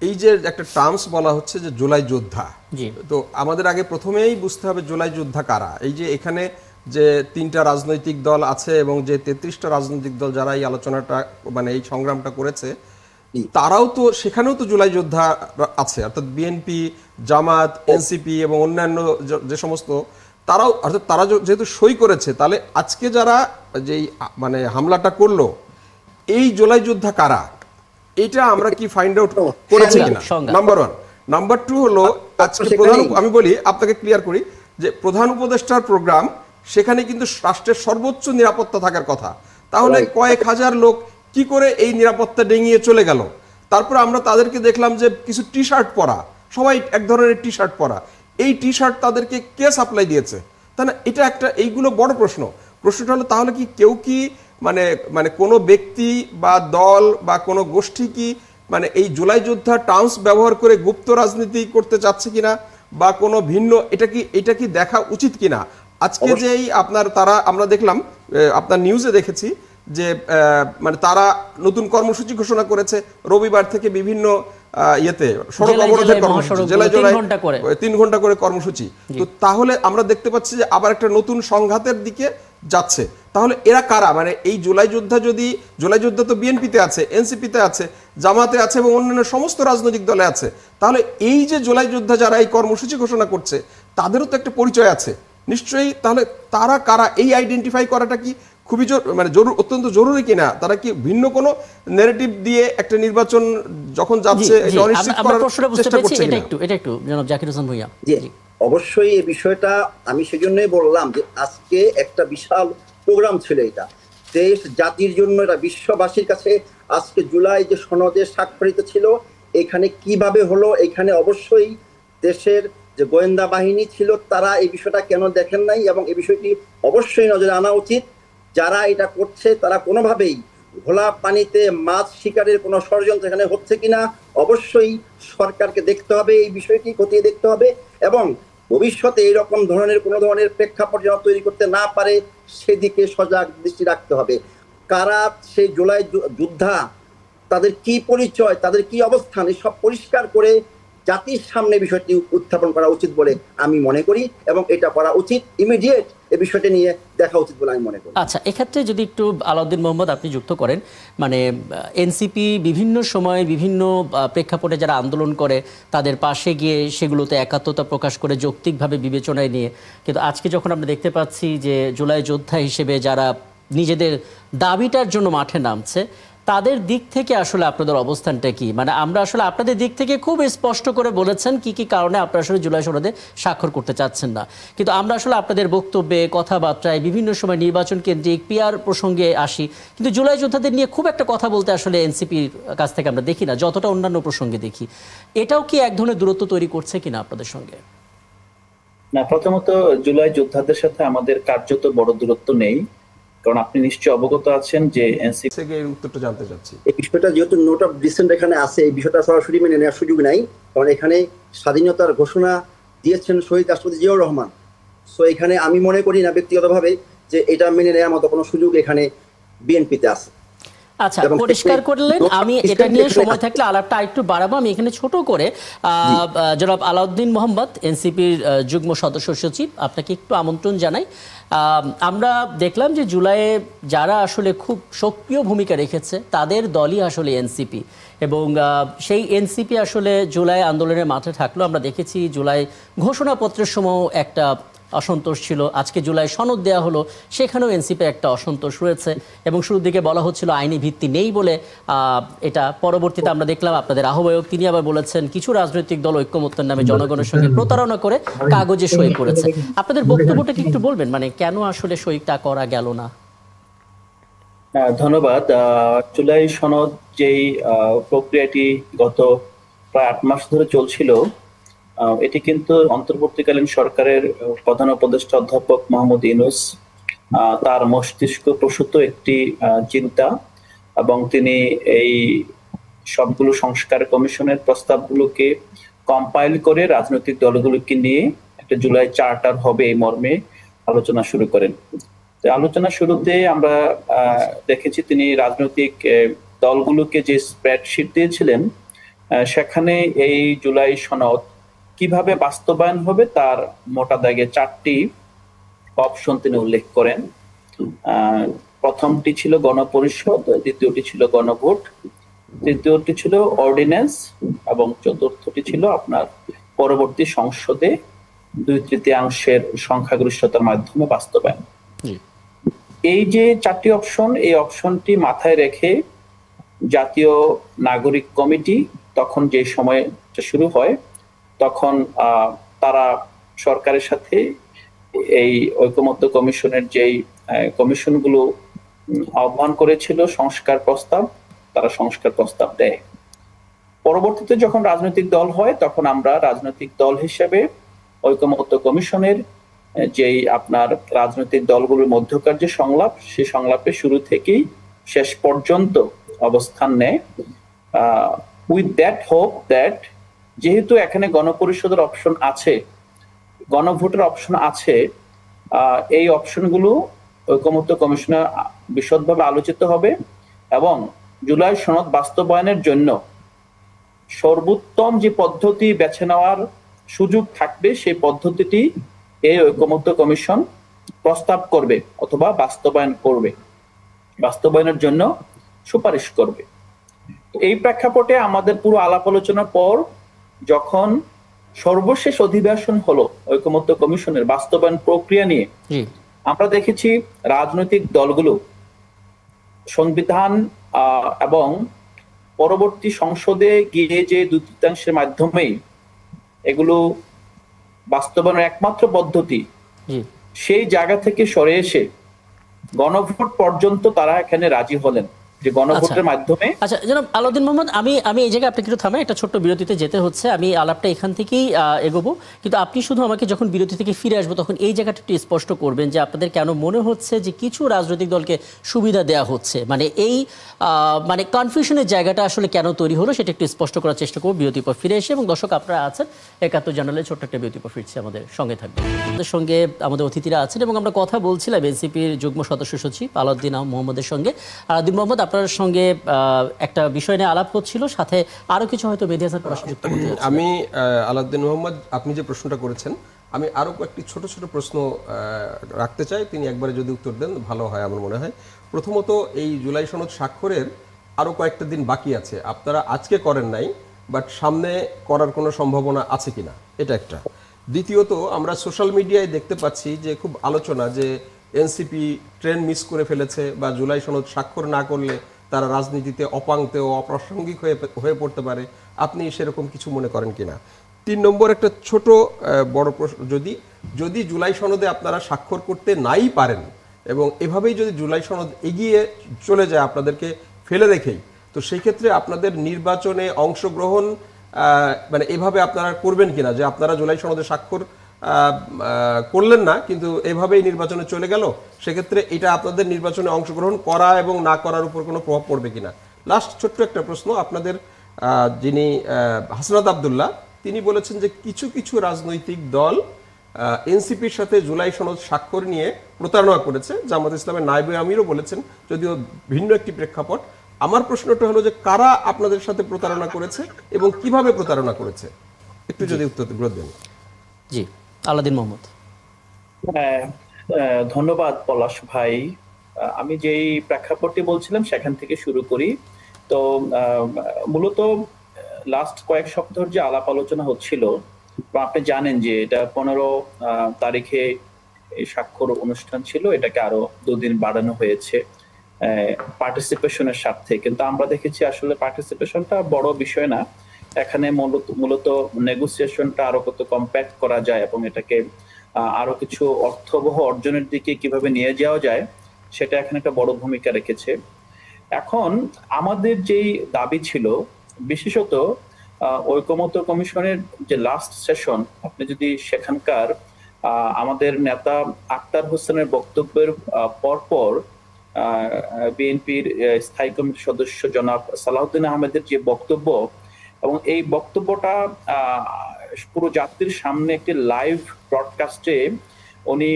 এই যে একটা টার্মস বলা হচ্ছে যে জুলাই যোদ্ধা, জি। তো আমাদের আগে প্রথমেই বুঝতে হবে জুলাই যোদ্ধা কারা। এই যে এখানে যে 3টা রাজনৈতিক দল আছে এবং যে 33টা রাজনৈতিক দল যারা এই আলোচনাটা মানে এই সংগ্রামটা করেছে, তারাও তো সেখানেও তো জুলাই যোদ্ধা আছে, অর্থাৎ বিএনপি, জামাত, এনসিপি এবং অন্যান্য যে সমস্ত তারাও, অর্থাৎ তারা যেহেতু সই করেছে, তাহলে আজকে যারা যেই মানে হামলাটা করলো এই জুলাই যোদ্ধা কারা, এটা আমরা কি ফাইন্ড আউট করেছি কিনা, নাম্বার 1। নাম্বার 2 হলো আজকে প্রধান, আমি বলি আপনাকে ক্লিয়ার করি যে প্রধান উপদেষ্টার প্রোগ্রাম, সেখানে কিন্তু রাষ্ট্রের সর্বোচ্চ নিরাপত্তা থাকার কথা, তাহলে কয়েক হাজার লোক কি করে এই নিরাপত্তা ডেঙিয়ে চলে গেল? তারপর আমরা তাদেরকে দেখলাম যে কিছু টি শার্ট পরা, সবাই এক ধরনের টি শার্ট পরা, এই টি শার্ট তাদেরকে কে সাপ্লাই দিয়েছে? তাই না? এটা একটা, এইগুলো বড় প্রশ্ন। প্রশ্নটা হলো তাহলে কি কেউ কি মানে মানে কোনো ব্যক্তি বা দল বা কোনো গোষ্ঠী কি মানে এই জুলাই যোদ্ধা টার্মস ব্যবহার করে গুপ্ত রাজনীতি করতে চাচ্ছে কিনা, বা কোনো ভিন্ন, এটা কি দেখা উচিত কিনা? আজকে যেই আপনার তারা, আমরা দেখলাম আপনার নিউজে দেখেছি যে মানে তারা নতুন কর্মসূচি ঘোষণা করেছে, রবিবার থেকে বিভিন্ন ইয়েতে সড়ক অবরোধের কর্মসূচি, জেলায় 3 ঘন্টা করে কর্মসূচি। তো তাহলে আমরা দেখতে পাচ্ছি যে আবার একটা নতুন সংঘাতের দিকে যাচ্ছে। তাহলে এরা কারা? মানে এই জুলাই যোদ্ধা, যদি জুলাই যোদ্ধা তো বিএনপিতে আছে, এনসিপিতে আছে, জামাতে আছে এবং অন্যান্য সমস্ত রাজনৈতিক দলে আছে, তাহলে এই যে জুলাই যোদ্ধা যারা এই কর্মসূচি ঘোষণা করছে তাদেরও তো একটা পরিচয় আছে নিশ্চয়ই। তাহলে তারা কারা, এই আইডেন্টিফাই করাটা কি খুবই মানে অত্যন্ত জরুরি কিনা? তারা কি ভিন্ন কোনো ন্যারেটিভ দিয়ে একটা নির্বাচন যখন যাচ্ছে এটা অনিশ্চিত করার চেষ্টা করছে কিনা? এটা একটু জনাব জাকির হোসেন ভূঁইয়া। অবশ্যই এই বিষয়টা আমি সেজন্যই বললাম যে আজকে একটা বিশাল প্রোগ্রাম ছিল, এটা দেশ জাতির জন্য, এটা বিশ্ববাসীর কাছে আজকে জুলাই যে সনদে স্বাক্ষরিত ছিল, এখানে কিভাবে হলো, এখানে অবশ্যই দেশের যে গোয়েন্দা বাহিনী ছিল তারা এই বিষয়টা কেন দেখেন নাই, এবং এই বিষয়টি অবশ্যই নজরে আনা উচিত। যারা এটা করছে তারা কোনোভাবেই ঘোলা পানিতে মাছ শিকারের কোনো ষড়যন্ত্র এখানে হচ্ছে কিনা অবশ্যই সরকারকে দেখতে হবে, এই বিষয়টি খতিয়ে দেখতে হবে, এবং ভবিষ্যতে এইরকম ধরনের কোনো ধরনের প্রেক্ষাপট যেন তৈরি করতে না পারে সেদিকে সজাগ দৃষ্টি রাখতে হবে। কারা সেই জুলাই যোদ্ধা, তাদের কি পরিচয়, তাদের কি অবস্থান, এসব পরিষ্কার করে জাতির সামনে বিষয়টি উত্থাপন করা উচিত বলে আমি মনে করি, এবং এটা করা উচিত ইমিডিয়েট, এই বিষয়টি নিয়ে দেখা উচিত বলে আমি মনে করি। আচ্ছা, এক্ষেত্রে যদি একটু আলাউদ্দিন মোহাম্মদ আপনি যুক্ত করেন, মানে এনসিপি বিভিন্ন সময় বিভিন্ন প্রেক্ষাপটে যারা আন্দোলন করে তাদের পাশে গিয়ে সেগুলোতে একাত্মতা প্রকাশ করে যৌক্তিকভাবে বিবেচনায় নিয়ে, কিন্তু আজকে যখন আমরা দেখতে পাচ্ছি যে জুলাই যোদ্ধা হিসেবে যারা নিজেদের দাবিটার জন্য মাঠে নামছে, তাদের দিক থেকে আসলে আপনাদের অবস্থানটা কি? মানে আমরা আসলে আপনাদের দিক থেকে খুব স্পষ্ট করে বলেছেন কি কি কারণে আপনারা আসলে জুলাই সনদে স্বাক্ষর করতে চাচ্ছেন না, কিন্তু আমরা আসলে আপনাদের বক্তব্যে, কথাবার্তায় বিভিন্ন সময় নির্বাচন কেন্দ্রিক পিআর প্রসঙ্গে আসি, কিন্তু জুলাই যোদ্ধাদের নিয়ে খুব একটা কথা বলতে আসলে এনসিপির কাছ থেকে আমরা দেখি না, যতটা অন্যান্য প্রসঙ্গে দেখি। এটাও কি এক ধরনের দূরত্ব তৈরি করছে কিনা আপনাদের সঙ্গে? না, প্রথমত জুলাই যোদ্ধাদের সাথে আমাদের কার্যত বড় দূরত্ব নেই, কারণ আপনি নিশ্চয়ই অবগত আছেন যে এনসিপি থেকে এই উত্তরটা জানতে চাচ্ছি। এই বিষয়টা যেহেতু নোট অফ ডিসেন্ট এখানে আছে, এই বিষয়টা সরাসরি মেনে নেওয়ার সুযোগ নাই, কারণ এখানে স্বাধীনতার ঘোষণা দিয়েছেন শহীদ রাষ্ট্রপতি জিয়াউর রহমান। সো এখানে আমি মনে করি না ব্যক্তিগতভাবে যে এটা মেনে নেওয়ার মতো কোনো সুযোগ এখানে বিএনপিতে আছে। আচ্ছা, পরিষ্কার করলেন। আমি এটা নিয়ে সময় থাকলে আলাপটা আরেকটু বাড়াবো। আমি এখানে ছোট করে জনাব আলাউদ্দিন মোহাম্মদ, এনসিপির যুগ্ম সদস্য সচিব, আপনাকে একটু আমন্ত্রণ জানাই। আমরা দেখলাম যে জুলাইয়ে যারা আসলে খুব সক্রিয় ভূমিকা রেখেছে তাদের দলই আসলে এনসিপি, এবং সেই এনসিপি আসলে জুলাই আন্দোলনের মাঠে থাকলো। আমরা দেখেছি জুলাই ঘোষণাপত্রের সময় একটা অসন্তোষ ছিল, আজকে জুলাই সনদ দেওয়া হলো, সেখানেও এনসিপি একটা অসন্তোষ রয়েছে, এবং শুরুর দিকে বলা হচ্ছিল আইনি ভিত্তি নেই বলে এটা। পরবর্তীতে আমরা দেখলাম আপনাদের আহ্বায়ক তিনি আবার বলেছেন কিছু রাজনৈতিক দল ঐক্যমত্যের নামে জনগণের সঙ্গে প্রতারণা করে কাগজে সই করেছে। আপনাদের বক্তব্যটা কি একটু বলবেন, মানে কেন আসলে সইটা করা গেল না? ধন্যবাদ। জুলাই সনদ যেই প্রক্রিয়াটি গত প্রায় 8 মাস ধরে চলছিল, এটি কিন্তু অন্তর্বর্তীকালীন সরকারের প্রধান উপদেষ্টা অধ্যাপক মোহাম্মদ ইউনূস তার মস্তিষ্ক প্রসূত একটি চিন্তা, এবং তিনি এই সবগুলো সংস্কার কমিশনের প্রস্তাবগুলোকে কম্পাইল করে রাজনৈতিক দলগুলোকে নিয়ে একটা জুলাই চার্টার হবে এই মর্মে আলোচনা শুরু করেন। তো আলোচনা শুরুতে আমরা দেখেছি তিনি রাজনৈতিক দলগুলোকে যে স্প্রেডশিট দিয়েছিলেন, সেখানে এই জুলাই সনদ কিভাবে বাস্তবায়ন হবে তার মোটা দাগে 4টি অপশন তিনি উল্লেখ করেন। প্রথমটি ছিল গণপরিষদ, দ্বিতীয়টি ছিল গণভোট, তৃতীয়টি ছিল অর্ডিন্যান্স এবং চতুর্থটি ছিল আপনার পরবর্তী সংসদে 2/3 সংখ্যাগরিষ্ঠতার মাধ্যমে বাস্তবায়ন। এই যে 4টি অপশন, এই অপশনটি মাথায় রেখে জাতীয় নাগরিক কমিটি তখন যে সময় শুরু হয়, তখন তারা সরকারের সাথে এই ঐকমত্য কমিশনের যেই কমিশনগুলো আহ্বান করেছিল সংস্কার প্রস্তাব, তারা সংস্কার প্রস্তাব দেয়। পরবর্তীতে যখন রাজনৈতিক দল হয়, তখন আমরা রাজনৈতিক দল হিসেবে ঐকমত্য কমিশনের যেই আপনার রাজনৈতিক দলগুলোর মধ্যকার যে সংলাপ, সেই সংলাপে শুরু থেকেই শেষ পর্যন্ত অবস্থান নেয়, উইথ দ্যাট হোপ দ্যাট যেহেতু এখানে গণপরিষদের অপশন আছে, গণভোটের অপশন আছে, এই অপশনগুলো ঐকমত্য কমিশনে বিশদভাবে আলোচিত হবে এবং জুলাই সনদ বাস্তবায়নের জন্য সর্বোত্তম যে পদ্ধতি বেছে নেওয়ার সুযোগ থাকবে, সেই পদ্ধতিটি এই ঐকমত্য কমিশন প্রস্তাব করবে অথবা বাস্তবায়ন করবে, বাস্তবায়নের জন্য সুপারিশ করবে। এই প্রেক্ষাপটে আমাদের পুরো আলাপ আলোচনার পর যখন সর্বশেষ অধিবেশন হলো ঐকমত্য কমিশনের বাস্তবায়ন প্রক্রিয়া নিয়ে, আমরা দেখেছি রাজনৈতিক দলগুলো সংবিধান এবং পরবর্তী সংসদে গিয়ে যে 2/3 মাধ্যমেই এগুলো বাস্তবায়নের একমাত্র পদ্ধতি, সেই জায়গা থেকে সরে এসে গণভোট পর্যন্ত তারা এখানে রাজি হলেন যে গণভোটের মাধ্যমে। আচ্ছা জনাব আলাউদ্দিন মোহাম্মদ, আমি এই জায়গায় আপনাকে একটু থামাই, একটা ছোট্ট বিরতিতে যেতে হচ্ছে, আমি আলাপটা এখান থেকেই এগোবো, কিন্তু আপনি শুধু আমাকে যখন বিরতি থেকে ফিরে আসবো তখন এই জায়গাটা একটু স্পষ্ট করবেন যে আপনাদের কেন মনে হচ্ছে যে কিছু রাজনৈতিক দলকে সুবিধা দেওয়া হচ্ছে, মানে এই মানে কনফিউশনের জায়গাটা আসলে কেন তৈরি হলো সেটা একটু স্পষ্ট করার চেষ্টা করবো বিরতির পর ফিরে এসে। এবং দর্শক আপনারা আছেন 71 জানালে ছোট্ট একটা বিরতির পর ফিরছি, আমাদের সঙ্গে থাকবেন। আমাদের সঙ্গে আমাদের অতিথিরা আছেন এবং আমরা কথা বলছিলাম এনসিপির যুগ্ম সদস্য সচিব আলাউদ্দিন মোহাম্মদের সঙ্গে। আলাউদ্দিন মোহাম্মদ, আপনার সঙ্গে একটা বিষয় নিয়ে আলাপ হচ্ছিল, সাথে আরো কিছু হয়তো মেহেদী হাসান প্রশ্ন যুক্ত করতে যাচ্ছেন। আমি আলাউদ্দিন মোহাম্মদ, আপনি যে প্রশ্নটা করেছেন, আমি আরো কয়েকটি ছোট ছোট প্রশ্ন রাখতে চাই, তিনি একবারে যদি উত্তর দেন ভালো হয় আমার মনে হয়। প্রথমত, এই জুলাই সনদ স্বাক্ষরের আরো কয়েকটা দিন বাকি আছে, আপনারা আজকে করেন নাই, বাট সামনে করার কোনো সম্ভাবনা আছে কিনা, এটা একটা। দ্বিতীয়ত, আমরা সোশ্যাল মিডিয়ায় দেখতে পাচ্ছি যে খুব আলোচনা যে এনসিপি ট্রেন মিস করে ফেলেছে বা জুলাই সনদ স্বাক্ষর না করলে তারা রাজনীতিতে অপাংতে ও অপ্রাসঙ্গিক হয়ে পড়তে পারে, আপনি সেরকম কিছু মনে করেন কিনা? 3 নম্বর, একটা ছোট বড় প্রশ্ন, যদি জুলাই সনদে আপনারা স্বাক্ষর করতে নাই পারেন এবং এভাবেই যদি জুলাই সনদ এগিয়ে চলে যায় আপনাদেরকে ফেলে রেখেই, তো সেই ক্ষেত্রে আপনাদের নির্বাচনে অংশগ্রহণ মানে এভাবে আপনারা করবেন কিনা, যে আপনারা জুলাই সনদে স্বাক্ষর করলেন না কিন্তু এভাবেই নির্বাচনে চলে গেল, সেক্ষেত্রে এটা আপনাদের নির্বাচনে অংশগ্রহণ করা এবং না করার উপর কোনো প্রভাব পড়বে কিনা? লাস্ট ছোট্ট একটা প্রশ্ন, আপনাদের যিনি হাসনাত আব্দুল্লাহ, তিনি বলেছেন যে কিছু কিছু রাজনৈতিক দল এনসিপির সাথে জুলাই সনদ স্বাক্ষর নিয়ে প্রতারণা করেছে, জামাত ইসলামের নায়েবে আমিরও বলেছেন, যদিও ভিন্ন একটি প্রেক্ষাপট। আমার প্রশ্নটা হলো যে কারা আপনাদের সাথে প্রতারণা করেছে এবং কিভাবে প্রতারণা করেছে, একটু যদি উত্তর দেন। জি, আলাউদ্দিন মোহাম্মদ। ধন্যবাদ পলাশ ভাই। আমি যেই প্রেক্ষাপটটি বলছিলাম সেখান থেকে শুরু করি। তো মূলত লাস্ট কয়েক সপ্তাহ যে আলাপ আলোচনা হচ্ছিল, আপনি জানেন যে এটা 15 তারিখে স্বাক্ষর অনুষ্ঠান ছিল, এটাকে আরো 2 দিন বাড়ানো হয়েছে পার্টিসিপেশনের স্বার্থে। কিন্তু আমরা দেখেছি আসলে পার্টিসিপেশনটা বড় বিষয় না, এখানে মূলত নেগোসিয়েশনটা আরো কত কম্প্যাক্ট করা যায় এবং এটাকে আরো কিছু অর্থবহ অর্জনের দিকে কিভাবে নিয়ে যাওয়া যায়, সেটা এখানে একটা বড় ভূমিকা রেখেছে। এখন আমাদের যেই দাবি ছিল, বিশেষত ঐকমত্য কমিশনের যে লাস্ট সেশন, আপনি যদি সেখানকার আমাদের নেতা আক্তার হোসেনের বক্তব্যের পরপর বিএনপির স্থায়ী কমিটির সদস্য জনাব সালাউদ্দিন আহমেদের যে বক্তব্য, এবং এই বক্তব্যটা পুরো জাতির সামনে একটি লাইভ ব্রডকাস্টে উনি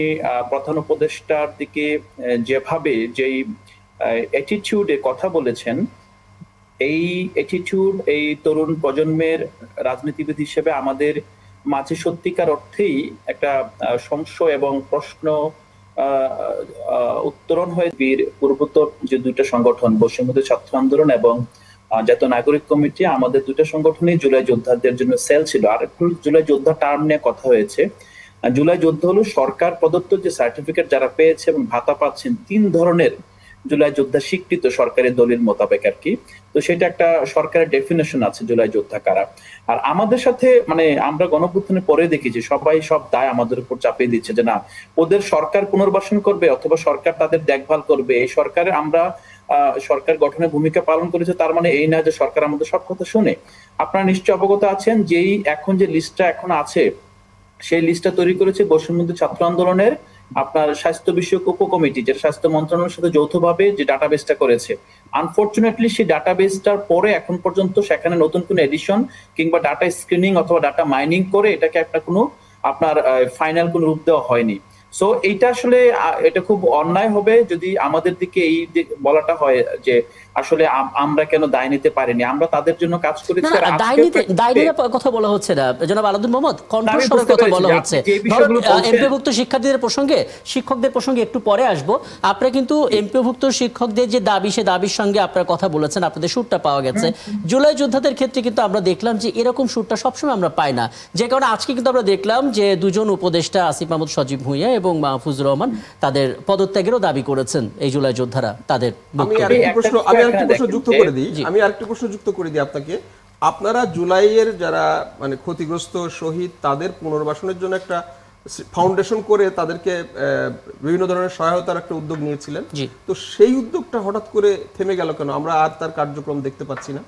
প্রধান উপদেষ্টার দিকে যেভাবে যেই অ্যাটিটিউডে কথা বলেছেন, এই অ্যাটিটিউড এই তরুণ প্রজন্মের রাজনীতিবিদ হিসেবে আমাদের মাঝে সত্যিকার অর্থেই একটা সংশয় এবং প্রশ্ন উত্তরণ হয়ে পূর্বোত্তর যে দুইটা সংগঠন বৈষম্যবিরোধী ছাত্র আন্দোলন এবং জাতীয় নাগরিক কমিটি, আমাদের দুইটা সংগঠনই জুলাই যোদ্ধাদের জন্য সেল ছিল। আর একটু জুলাই যোদ্ধা টার্ম নিয়ে কথা হয়েছে। জুলাই যোদ্ধা হলো সরকার প্রদত্ত যে সার্টিফিকেট যারা পেয়েছে এবং ভাতা পাচ্ছেন, 3 ধরনের জুলাই যোদ্ধা স্বীকৃত সরকারি দলিল মোতাবেক আর কি। তো সেটা একটা সরকারের ডেফিনেশন আছে জুলাই যোদ্ধা কারা। আর আমাদের সাথে মানে আমরা গণঅভ্যুত্থানের পরে দেখি যে সবাই সব দায় আমাদের উপর চাপিয়ে দিচ্ছে যে না, ওদের সরকার পুনর্বাসন করবে অথবা সরকার তাদের দেখভাল করবে। এই সরকারের আমরা সরকার গঠনে ভূমিকা পালন করেছে, তার মানে এই না যে সরকার আমাদের সব কথা শুনে। আপনারা নিশ্চয় অবগত আছেন যেই এখন যে লিস্টটা এখন আছে, সেই লিস্টটা তৈরি করেছে বৈষম্যবিরোধী ছাত্র আন্দোলনের আপনার স্বাস্থ্য বিষয়ক উপকমিটি, যেটা স্বাস্থ্য মন্ত্রণালয়ের সাথে যৌথভাবে যে ডাটাবেসটা করেছে। আনফরচুনেটলি সেই ডাটাবেসটার পরে এখন পর্যন্ত সেখানে নতুন কোনো এডিশন কিংবা ডাটা স্ক্রিনিং অথবা ডাটা মাইনিং করে এটাকে একটা কোনো আপনার ফাইনাল কোনো রূপ দেওয়া হয়নি। সো এইটা আসলে এটা খুব অন্যায় হবে যদি আমাদের দিকে এই বলাটা হয় যে আসলে আমরা কেন দায় নিতে পারিনি। আমরা তাদের জন্য কাজ করেছি। দায় নিতে কথা বলা হচ্ছে না জনাব আলাউদ্দিন মোহাম্মদ, কণ্ঠস্বরের কথা বলা হচ্ছে। এমপিভুক্ত শিক্ষার্থীদের প্রসঙ্গে, শিক্ষকদের প্রসঙ্গে একটু পরে আসবো। আপনারা কিন্তু এমপিভুক্ত শিক্ষকদের যে দাবি, সে দাবির সঙ্গে আপনারা কথা বলেছেন, আপনাদের সুরটা পাওয়া গেছে। জুলাই যোদ্ধাদের ক্ষেত্রে কিন্তু আমরা দেখলাম যে এরকম সুরটা সবসময় আমরা পাই না, যে কারণে আজকে কিন্তু আমরা দেখলাম যে দুজন উপদেষ্টা আসিফ মাহমুদ সজীব ভুঁইয়া এবং মাহফুজুর রহমান তাদের পদত্যাগেরও দাবি করেছেন এই জুলাই যোদ্ধারা তাদের। আমি আরেকটি প্রশ্ন যুক্ত করে দিই আপনাকে। আপনারা জুলাইয়ের যারা মানে ক্ষতিগ্রস্ত শহীদ তাদের পুনর্বাসনের জন্য একটা ফাউন্ডেশন করে তাদেরকে বিভিন্ন ধরনের সহায়তার একটা উদ্যোগ নিয়েছিলেন, তো সেই উদ্যোগটা হঠাৎ করে থেমে গেল কেন? আমরা আর তার কার্যক্রম দেখতে পাচ্ছি না।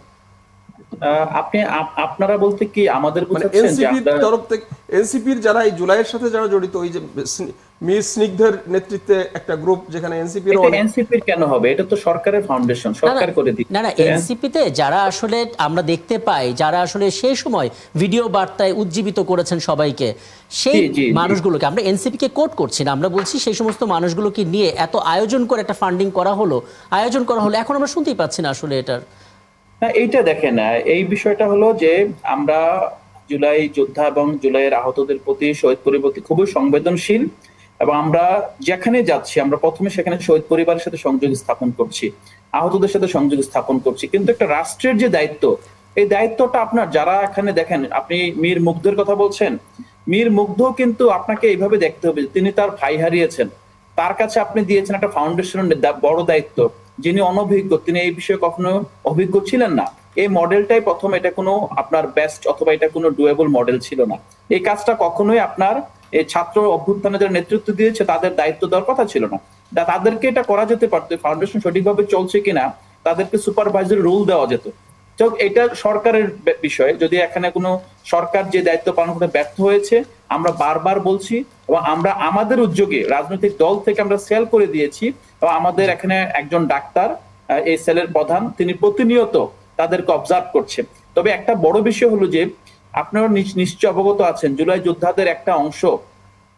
আপনারা বলতে কি আমাদের এনসিপির তরফ থেকে, এনসিপির যারা এই জুলাইয়ের সাথে যারা জড়িত, ওই যে মীর স্নিগ্ধের নেতৃত্বে একটা গ্রুপ, যেখানে এনসিপির কেন হবে? এটা তো সরকারের ফাউন্ডেশন, সরকার করে দিচ্ছে। না, এনসিপিতে যারা আসলে আমরা দেখতে পাই, যারা আসলে সেই সময় ভিডিও বার্তায় উজ্জীবিত করেছেন সবাইকে, সেই মানুষগুলোকে আমরা এনসিপিকে কোট করছি না, আমরা বলছি সেই সমস্ত মানুষগুলোকে নিয়ে এত আয়োজন করে একটা ফান্ডিং করা হলো, এখন আমরা শুনতেই পাচ্ছি না আসলে এটার। এইটা দেখেন, এই বিষয়টা হলো যে আমরা জুলাই যোদ্ধা এবং জুলাইয়ের আহতদের প্রতি, শহীদ পরিবারের প্রতি খুবই সংবেদনশীল এবং আমরা যেখানে যাচ্ছি আমরা প্রথমে সেখানে শহীদ পরিবারের সাথে সংযোগ স্থাপন করছি, আহতদের সাথে সংযোগ স্থাপন করছি। কিন্তু একটা রাষ্ট্রের যে দায়িত্ব, এই দায়িত্বটা আপনার যারা এখানে দেখেন, আপনি মীর মুগ্ধের কথা বলছেন, মীর মুগ্ধ কিন্তু আপনাকে এইভাবে দেখতে হবে, তিনি তার ভাই হারিয়েছেন, তার কাছে আপনি দিয়েছেন একটা ফাউন্ডেশনের বড় দায়িত্ব। যিনি অনভিজ্ঞ, তিনি এই বিষয়ে কখনো অভিজ্ঞ ছিলেন না। এই মডেলটাই প্রথম, এটা কোনো আপনার বেস্ট অথবা এটা কোনো ডুয়েবল মডেল ছিল না। এই কাজটা কখনোই আপনার এই ছাত্র অভ্যুত্থানে যারা নেতৃত্ব দিয়েছে তাদের দায়িত্ব দেওয়ার কথা ছিল না। তাদেরকে এটা করা যেতে পারতো, ফাউন্ডেশন সঠিকভাবে চলছে কিনা তাদেরকে সুপারভাইজারি রুল দেওয়া যেত। তো এটা সরকারের বিষয়। যদি এখানে কোনো সরকার যে দায়িত্ব পালন করতে ব্যর্থ হয়েছে, আমরা বারবার বলছি এবং আমরা আমাদের উদ্যোগে রাজনৈতিক দল থেকে আমরা সেল করে দিয়েছি এবং আমাদের এখানে একজন ডাক্তার এই সেলের প্রধান, তিনি প্রতিনিয়ত তাদেরকে অবজার্ভ করছেন। তবে একটা বড় বিষয় হলো যে আপনারা নিশ্চয় অবগত আছেন, জুলাই যোদ্ধাদের একটা অংশ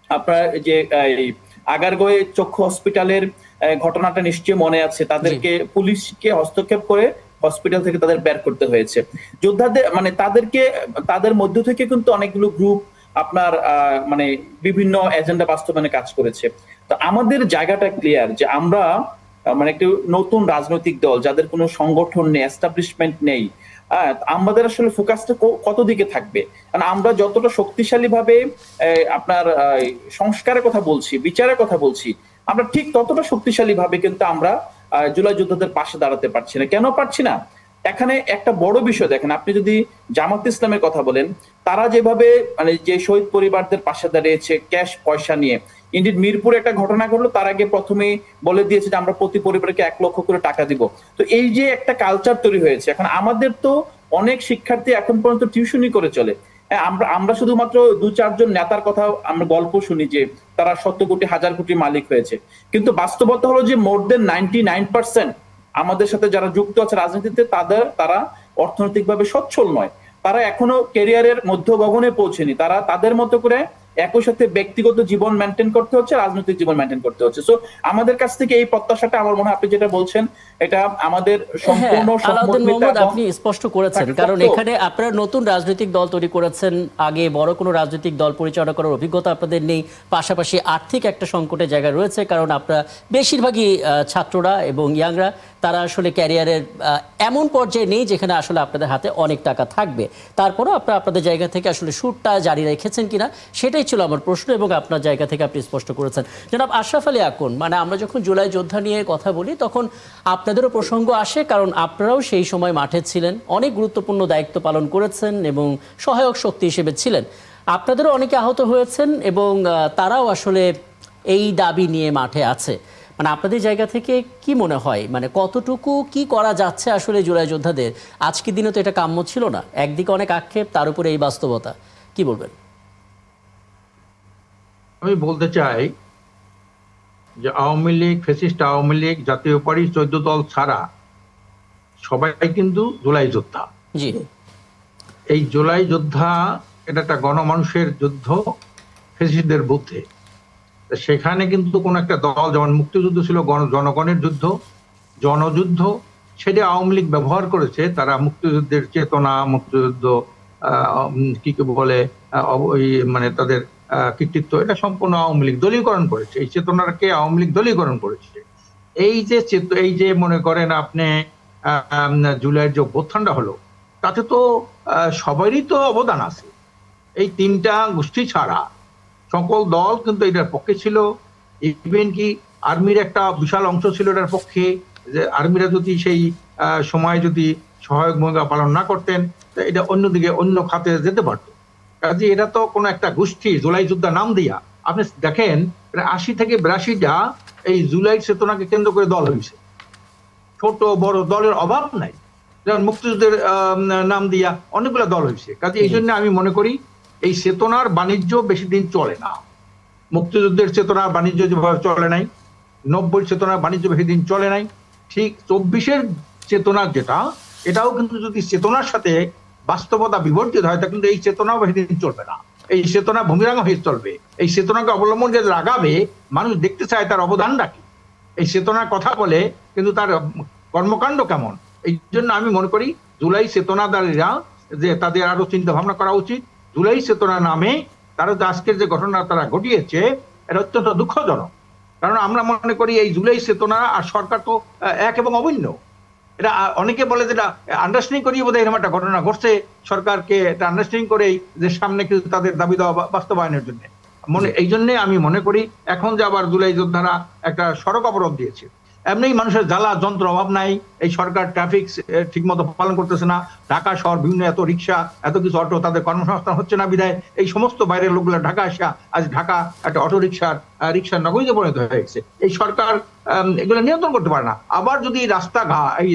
আপনার যে আগারগাঁওয়ে চক্ষু হসপিটালের ঘটনাটা নিশ্চয় মনে আছে, তাদেরকে পুলিশকে হস্তক্ষেপ করে হসপিটাল থেকে তাদের বের করতে হয়েছে। যোদ্ধাদের মানে তাদের মধ্য থেকে কিন্তু অনেকগুলো গ্রুপ আপনার মানে বিভিন্ন এজেন্ডা বাস্তবায়নে কাজ করেছে। তো আমাদের জায়গাটা ক্লিয়ার যে আমরা মানে একটি নতুন রাজনৈতিক দল, যাদের কোনো সংগঠন নেই, এস্টাবলিশমেন্ট নেই, আমাদের আসলে ফোকাসটা কত দিকে থাকবে? কারণ আমরা যতটা শক্তিশালী ভাবে আপনার সংস্কারের কথা বলছি, বিচারের কথা বলছি, আমরা ঠিক ততটা শক্তিশালী ভাবে কিন্তু আমরা জুলাই যোদ্ধাদের পাশে দাঁড়াতে পারছি না। কেন পারছি না? এখানে একটা বড় বিষয় দেখেন, আপনি যদি জামাত ইসলামের কথা বলেন, তারা যেভাবে মানে যে শহীদ পরিবারদের পাশে দাঁড়িয়েছে ক্যাশ পয়সা নিয়ে, ইন্ডিড মিরপুরে একটা ঘটনা ঘটলো, তার আগে প্রথমেই বলে দিয়েছে যে আমরা প্রতি পরিবারকে 1 লক্ষ করে টাকা দিব। তো এই যে একটা কালচার তৈরি হয়েছে, এখন আমাদের তো অনেক শিক্ষার্থী এখন পর্যন্ত টিউশনই করে চলে। আমরা শুধুমাত্র 2-4 জন নেতার কথা আমরা গল্প শুনি যে তারা 100 কোটি 1000 কোটি মালিক হয়েছে, কিন্তু বাস্তবতা হলো যে মোর দেন 99% আমাদের সাথে যারা যুক্ত আছে রাজনীতিতে, তারা অর্থনৈতিকভাবে সচ্ছল নয়, তারা এখনো ক্যারিয়ারের মধ্য গগনে পৌঁছেনি, তারা তাদের মতো করে একই সাথে ব্যক্তিগত জীবন মেনটেন করতে হচ্ছে, রাজনৈতিক জীবন মেনটেন করতে হচ্ছে। সো আমাদের কাছ থেকে এই প্রত্যাশাটা, আমার মনে হয় আপনি যেটা বলছেন এটা আমাদের সম্পূর্ণ আলাউদ্দিন মোহাম্মদ আপনি স্পষ্ট করেছেন, কারণ এখানে আপনারা নতুন রাজনৈতিক দল তৈরি করেছেন, আগে বড় কোনো রাজনৈতিক দল পরিচালনা করার অভিজ্ঞতা আপনাদের নেই, পাশাপাশি আর্থিক একটা সংকটের জায়গা রয়েছে, কারণ আপনারা বেশিরভাগই ছাত্ররা এবং ইয়াংরা, তারা আসলে ক্যারিয়ারের এমন পর্যায়ে নেই যেখানে আসলে আপনাদের হাতে অনেক টাকা থাকবে। তারপরও আপনারা আপনাদের জায়গা থেকে আসলে সুরটা জারি রেখেছেন কিনা সেটাই ছিল আমার প্রশ্ন, এবং আপনার জায়গা থেকে আপনি স্পষ্ট করেছেন। জনাব আশরাফ আলী আকুন, মানে আমরা যখন জুলাই যোদ্ধা নিয়ে কথা বলি তখন আপনাদেরও প্রসঙ্গ আসে, কারণ আপনারাও সেই সময় মাঠে ছিলেন, অনেক গুরুত্বপূর্ণ দায়িত্ব পালন করেছেন এবং সহায়ক শক্তি হিসেবে ছিলেন। আপনাদেরও অনেকে আহত হয়েছেন এবং তারাও আসলে এই দাবি নিয়ে মাঠে আছে। মানে আপনাদের জায়গা থেকে কি মনে হয়, মানে কতটুকু কি করা যাচ্ছে আসলে জুলাই যোদ্ধাদের? আজকের দিনে তো এটা কাম্য ছিল না, একদিকে অনেক আক্ষেপ, তার উপরে এই বাস্তবতা, কি বলবেন? আমি বলতে চাই যে আওয়ামী লীগ, ফ্যাসিস্ট আওয়ামী লীগ, জাতীয় পার্টি 14 দল ছাড়া সবাই কিন্তু জুলাই যোদ্ধা। জি, এই জুলাই যোদ্ধা এটা একটা গণমানুষের যুদ্ধ ফ্যাসিস্টদের বিরুদ্ধে। সেখানে কিন্তু কোন একটা দল, যেমন মুক্তিযুদ্ধ ছিল জনগণের যুদ্ধ, জনযুদ্ধ, সেটা আওয়ামী লীগ ব্যবহার করেছে। তারা মুক্তিযুদ্ধের চেতনা, মুক্তিযুদ্ধ কি বলে মানে তাদের কৃতিত্ব, এটা সম্পূর্ণ আওয়ামী লীগ দলীয়করণ করেছে। এই চেতনাকে আওয়ামী লীগ দলীয়করণ করেছে। এই যে মনে করেন আপনি জুলাইয়ের যে অভ্যুত্থানটা হলো, তাতে তো সবারই তো অবদান আছে। এই তিনটা গোষ্ঠী ছাড়া সকল দল কিন্তু এটার পক্ষে ছিল। ইভেন কি আর্মির একটা বিশাল অংশ ছিল এটার পক্ষে, যে আর্মিরা যদি সেই সময় যদি সহায়ক ভূমিকা পালন না করতেন, এটা অন্যদিকে অন্য খাতে যেতে পারতো। কাজে এটা তো কোনো একটা গোষ্ঠী জুলাই যোদ্ধা নাম দিয়া, আপনি দেখেন 80 থেকে 82টা এই জুলাই চেতনাকে কেন্দ্র করে দল হয়েছে। ছোট বড় দলের অভাব নাই, যেমন মুক্তিযুদ্ধের নাম দিয়া অনেকগুলো দল হয়েছে। কাজে এই জন্য আমি মনে করি এই চেতনার বাণিজ্য বেশি দিন চলে না। মুক্তিযুদ্ধের চেতনার বাণিজ্য যেভাবে চলে নাই, 90 চেতনার বাণিজ্য বেশি দিন চলে নাই, ঠিক 24-এর চেতনা যেটা, এটাও কিন্তু যদি চেতনার সাথে বাস্তবতা বিবর্তিত হয়, তা কিন্তু এই চেতনাও বেশি দিন চলবে না। এই চেতনা ভূমিরাঙ্গ হয়ে চলবে। এই চেতনাকে অবলম্বন যে লাগাবে, মানুষ দেখতে চায় তার অবদানটা কি, এই চেতনার কথা বলে, কিন্তু তার কর্মকাণ্ড কেমন। এই জন্য আমি মনে করি জুলাই চেতনাদারীরা যে তাদের আরো চিন্তা ভাবনা করা উচিত। জুলাই চেতনা নামে তারা আজকের যে ঘটনা তারা ঘটিয়েছে, এটা অত্যন্ত দুঃখজনক। কারণ আমরা মনে করি এই জুলাই চেতনা আর সরকার তো এক এবং অভিন্ন। এটা অনেকে বলে যেটা আন্ডারস্ট্যান্ডিং করিয়ে বোধহয় এরকম একটা ঘটনা ঘটছে, সরকারকে এটা আন্ডারস্ট্যান্ডিং করেই যে সামনে কিছু তাদের দাবি দেওয়া বাস্তবায়নের জন্য এই জন্য আমি মনে করি এখন যে আবার জুলাই যোদ্ধারা একটা সড়ক অবরোধ দিয়েছে, এমনি মানুষের জ্বালা যন্ত্র অভাব নাই। এই সরকার ট্রাফিক ঠিক মতো পালন করতেছে না, ঢাকা শহর বিভিন্ন এত রিক্সা, এত কিছু অটো, তাদের কর্মসংস্থান হচ্ছে না বিধায় এই সমস্ত বাইরের লোকগুলো ঢাকা আসা, আজ ঢাকা একটা অটো রিক্সার নগরীতে পরিণত হয়ে গেছে। এই সরকার এগুলো নিয়ন্ত্রণ করতে পারে না। আবার যদি এই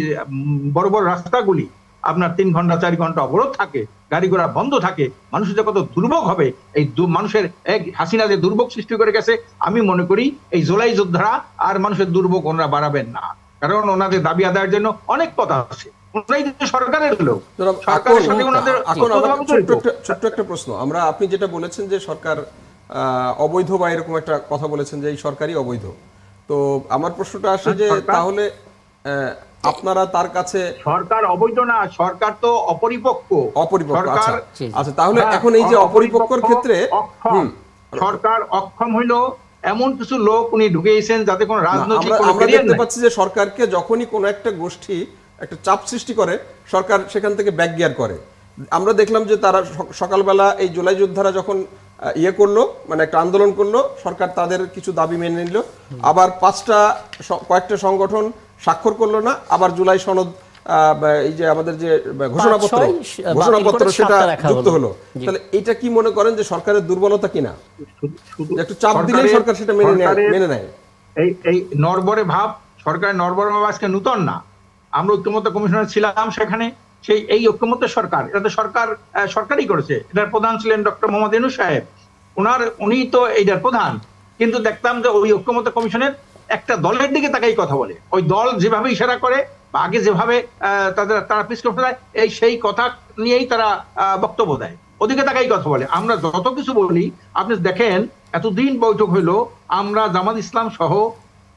বড় বড় রাস্তাগুলি আপনার 3 ঘন্টা 4 ঘন্টা অবরোধ থাকে, গাড়ি ঘোড়া বন্ধ থাকে, মানুষের যে কত দুর্ভোগ হবে। এই মানুষের এক হাসিনা যে দুর্ভোগ সৃষ্টি করে গেছে, আমি মনে করি এই জুলাই যোদ্ধারা আর মানুষের দুর্ভোগ ওনারা বাড়াবেন না, কারণ ওনাদের দাবি আদায়ের জন্য অনেক কথা আছে। সরকারের লোক, সরকারের সাথে ওনাদের ছোট্ট একটা প্রশ্ন। আপনি যেটা বলেছেন যে সরকার অবৈধ বা এরকম একটা কথা বলেছেন যে এই সরকারই অবৈধ, তো আমার প্রশ্নটা আসে যে তাহলে আপনারা তার কাছে সরকার অবৈধ না, সরকার তো অপরিপক্ক। আচ্ছা, তাহলে এখন এই যে অপরিপক্কর ক্ষেত্রে সরকার অক্ষম হইল এমন কিছু লোক উনি ঢুকিয়েছেন যাতে কোনো রাজনৈতিক আমরা দেখতে পাচ্ছি যে সরকারকে যখনই কোনো একটা গোষ্ঠী একটা চাপ সৃষ্টি করে, সরকার সেখান থেকে ব্যাক গিয়ার করে। আমরা দেখলাম যে তারা সকালবেলা এই জুলাই যোদ্ধারা যখন করলো, মানে একটা আন্দোলন করলো, সরকার তাদের কিছু দাবি মেনে নিল, আবার কয়েকটা সংগঠন স্বাক্ষর করলো না, আবার জুলাই সনদ এই যে আমাদের যে ঘোষণাপত্র সেটা যুক্ত হলো। তাহলে এটা কি মনে করেন যে সরকারের দুর্বলতা কিনা? একটু চাপ দিলেই সরকার সেটা মেনে নেয়। এই নরবরে ভাব, সরকারের নরবরে ভাব আজকে নূতন না। আমরা ঐক্যমত্য কমিশনার ছিলাম, সেখানে এই ঐক্যমত্য সরকার, এটা তো সরকারই করেছে। এটার প্রধান ছিলেন ডক্টর মোহাম্মদ ইউনূস সাহেব, উনি তো এইটার প্রধান। কিন্তু দেখতাম যে ওই ঐক্যমত্য কমিশনের একটা দলের দিকে তাকাই কথা বলে, ওই দল যেভাবে ইশারা করে বা আগে যেভাবে তারা প্রেস কনফারেন্স দেয়, সেই কথা নিয়েই তারা বক্তব্য দেয়। ওদিকে তাকাই কথা বলে। আমরা যত কিছু বলি, আপনি দেখেন এতদিন বৈঠক হইলো, আমরা জামাত ইসলাম সহ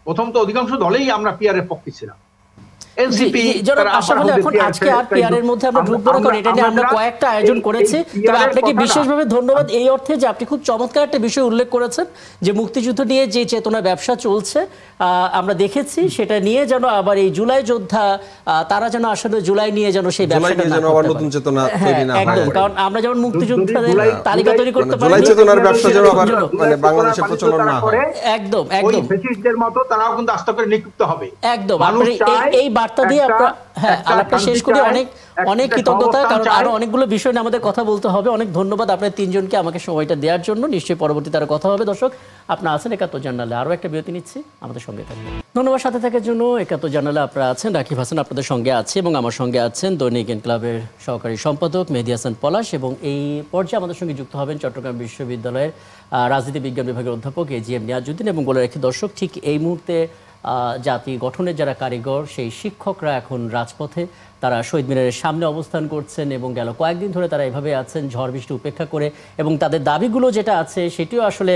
প্রথম তো অধিকাংশ দলেই আমরা পিআরের পক্ষে ছিলাম। কয়েকটা আয়োজন করেছি, তবে আপনাকে বিশেষভাবে ধন্যবাদ এই অর্থে যে আপনি খুব চমৎকার একটা বিষয় উল্লেখ করেছেন যে মুক্তিযুদ্ধ নিয়ে যে চেতনা ব্যবসা চলছে আমরা দেখেছি, সেটা নিয়ে যেন আবার এই জুলাই যোদ্ধা তারা যেন আসলে জুলাই নিয়ে যেন সেই ব্যবসাটা না করতে পারে। একদম, কারণ আমরা যেমন মুক্তিযোদ্ধাদের তালিকা তৈরি করতে পারি, জুলাই চেতনার ব্যবসা যেন আবার মানে বাংলাদেশে প্রচলন না হয়। একদম একদম ফ্যাসিস্টদের মতো তারাও কিন্তু আস্তে করে নিযুক্ত হবে। একদম, এই বার্তা দিয়ে আমরা আলাপটা শেষ করি। অনেক কৃতজ্ঞতা, কারণ আরো অনেকগুলো বিষয় নিয়ে আমাদের কথা বলতে হবে। অনেক ধন্যবাদ আপনাদের তিনজনকে আমাকে সময়টা দেওয়ার জন্য। নিশ্চয়ই পরবর্তীতে আরো কথা হবে। দর্শক, আপনারা আছেন ৭১ জার্নালে, আরো একটা বিরতি নিচ্ছি, আমাদের সঙ্গে থাকবেন। ধন্যবাদ সাথে থাকার জন্য। ৭১ জার্নালে আপনারা আছেন, রাকিব হাসান আপনাদের সঙ্গে আছে এবং আমার সঙ্গে আছেন দৈনিক ইনকিলাবের সহকারী সম্পাদক মেহেদী হাসান পলাশ, এবং এই পর্যায়ে আমাদের সঙ্গে যুক্ত হবেন চট্টগ্রাম বিশ্ববিদ্যালয়ের রাজনীতি বিজ্ঞান বিভাগের অধ্যাপক এজিএম নিয়াজউদ্দিন। এবং বলে রাখি দর্শক, ঠিক এই মুহূর্তে জাতি গঠনের যারা কারিগর, সেই শিক্ষকরা এখন রাজপথে, তারা শহীদ মিনারের সামনে অবস্থান করছেন এবং গেল কয়েকদিন ধরে তারা এভাবে আছেন ঝড় বৃষ্টি উপেক্ষা করে, এবং তাদের দাবিগুলো যেটা আছে সেটিও আসলে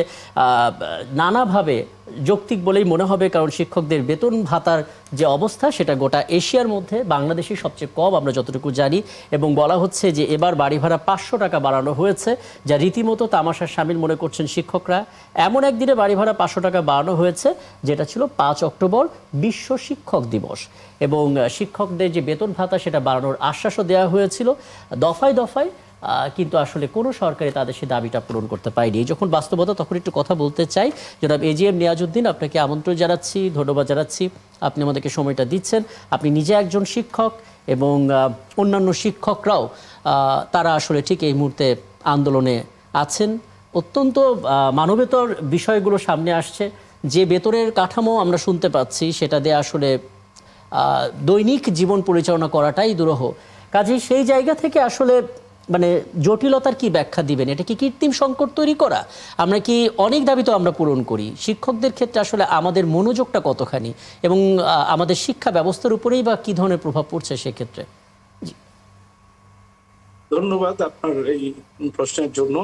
নানাভাবে যৌক্তিক বলেই মনে হবে, কারণ শিক্ষকদের বেতন ভাতার যে অবস্থা সেটা গোটা এশিয়ার মধ্যে বাংলাদেশই সবচেয়ে কম আমরা যতটুকু জানি, এবং বলা হচ্ছে যে এবার বাড়ি ভাড়া 500 টাকা বাড়ানো হয়েছে, যা রীতিমতো তামাশার শামিল মনে করছেন শিক্ষকরা। এমন একদিনে বাড়ি ভাড়া 500 টাকা বাড়ানো হয়েছে যেটা ছিল 5 অক্টোবর বিশ্ব শিক্ষক দিবস, এবং শিক্ষকদের যে বেতন ভাতা সেটা বাড়ানোর আশ্বাসও দেওয়া হয়েছিল দফায় দফায়, কিন্তু আসলে কোনো সরকারি তাদের সেই দাবিটা পূরণ করতে পারেনি। যখন বাস্তবতা, তখন একটু কথা বলতে চাই। জনাব এজিএম নিয়াজউদ্দিন, আপনাকে আমন্ত্রণ জানাচ্ছি, ধন্যবাদ জানাচ্ছি, আপনি আমাদেরকে সময়টা দিচ্ছেন। আপনি নিজে একজন শিক্ষক এবং অন্যান্য শিক্ষকরাও তারা আসলে ঠিক এই মুহূর্তে আন্দোলনে আছেন। অত্যন্ত মানবেতর বিষয়গুলো সামনে আসছে। যে বেতনের কাঠামো আমরা শুনতে পাচ্ছি সেটা দিয়ে আসলে দৈনিক জীবন পরিচালনা করাটাই দুরূহ। কাজেই সেই জায়গা থেকে আসলে মানে জটিলতার কি ব্যাখ্যা দিবেন? এটা কি কৃত্রিম সংকট তৈরি করা? আমরা কি অনেক দাবি তো আমরা পূরণ করি, শিক্ষকদের ক্ষেত্রে আসলে আমাদের মনোযোগটা কতখানি এবং আমাদের শিক্ষা ব্যবস্থার উপরেই বা কি ধরনের প্রভাব পড়ছে সেক্ষেত্রে? ধন্যবাদ আপনার এই প্রশ্নের জন্য।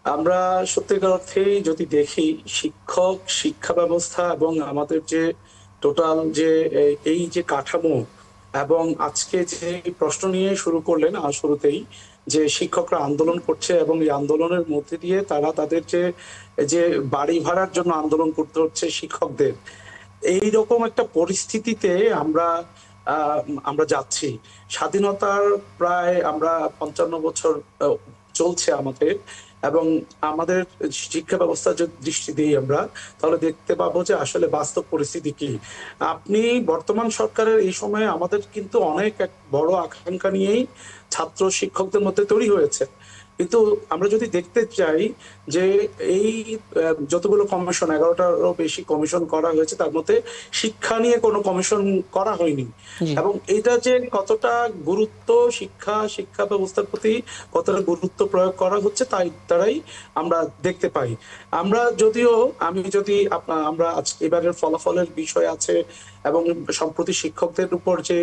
আমরা সত্যিকার অর্থেই যদি দেখি শিক্ষক, শিক্ষা ব্যবস্থা এবং আমাদের যে টোটাল যে এই যে কাঠামো, এবং আজকে যে প্রশ্ন নিয়ে শুরু করলেন শুরুতেই, যে শিক্ষকরা আন্দোলন করছে এবং এই আন্দোলনের মধ্যে দিয়ে তারা তাদের যে বাড়ি ভাড়ার জন্য আন্দোলন করতে হচ্ছে শিক্ষকদের, এই রকম একটা পরিস্থিতিতে আমরা যাচ্ছি। স্বাধীনতার প্রায় আমরা 55 বছর চলছে আমাদের, এবং আমাদের শিক্ষা ব্যবস্থা যদি দৃষ্টি দিই আমরা, তাহলে দেখতে পাবো যে আসলে বাস্তব পরিস্থিতি কি। আপনি বর্তমান সরকারের এই সময়ে আমাদের কিন্তু অনেক এক বড় আকাঙ্ক্ষা নিয়েই ছাত্র শিক্ষকদের মধ্যে তৈরি হয়েছে, কিন্তু আমরা যদি দেখতে চাই যে এই যতগুলো কমিশন, 11টারও বেশি কমিশন করা হয়েছে, তার মধ্যে শিক্ষা নিয়ে কোনো কমিশন করা হয়নি, এবং এটা যে কতটা গুরুত্ব শিক্ষা ব্যবস্থার প্রতি কতটা গুরুত্ব প্রয়োগ করা হচ্ছে তারাই আমরা দেখতে পাই। আমরা আমরা এবারের ফলাফলের বিষয় আছে এবং সম্প্রতি শিক্ষকদের উপর যে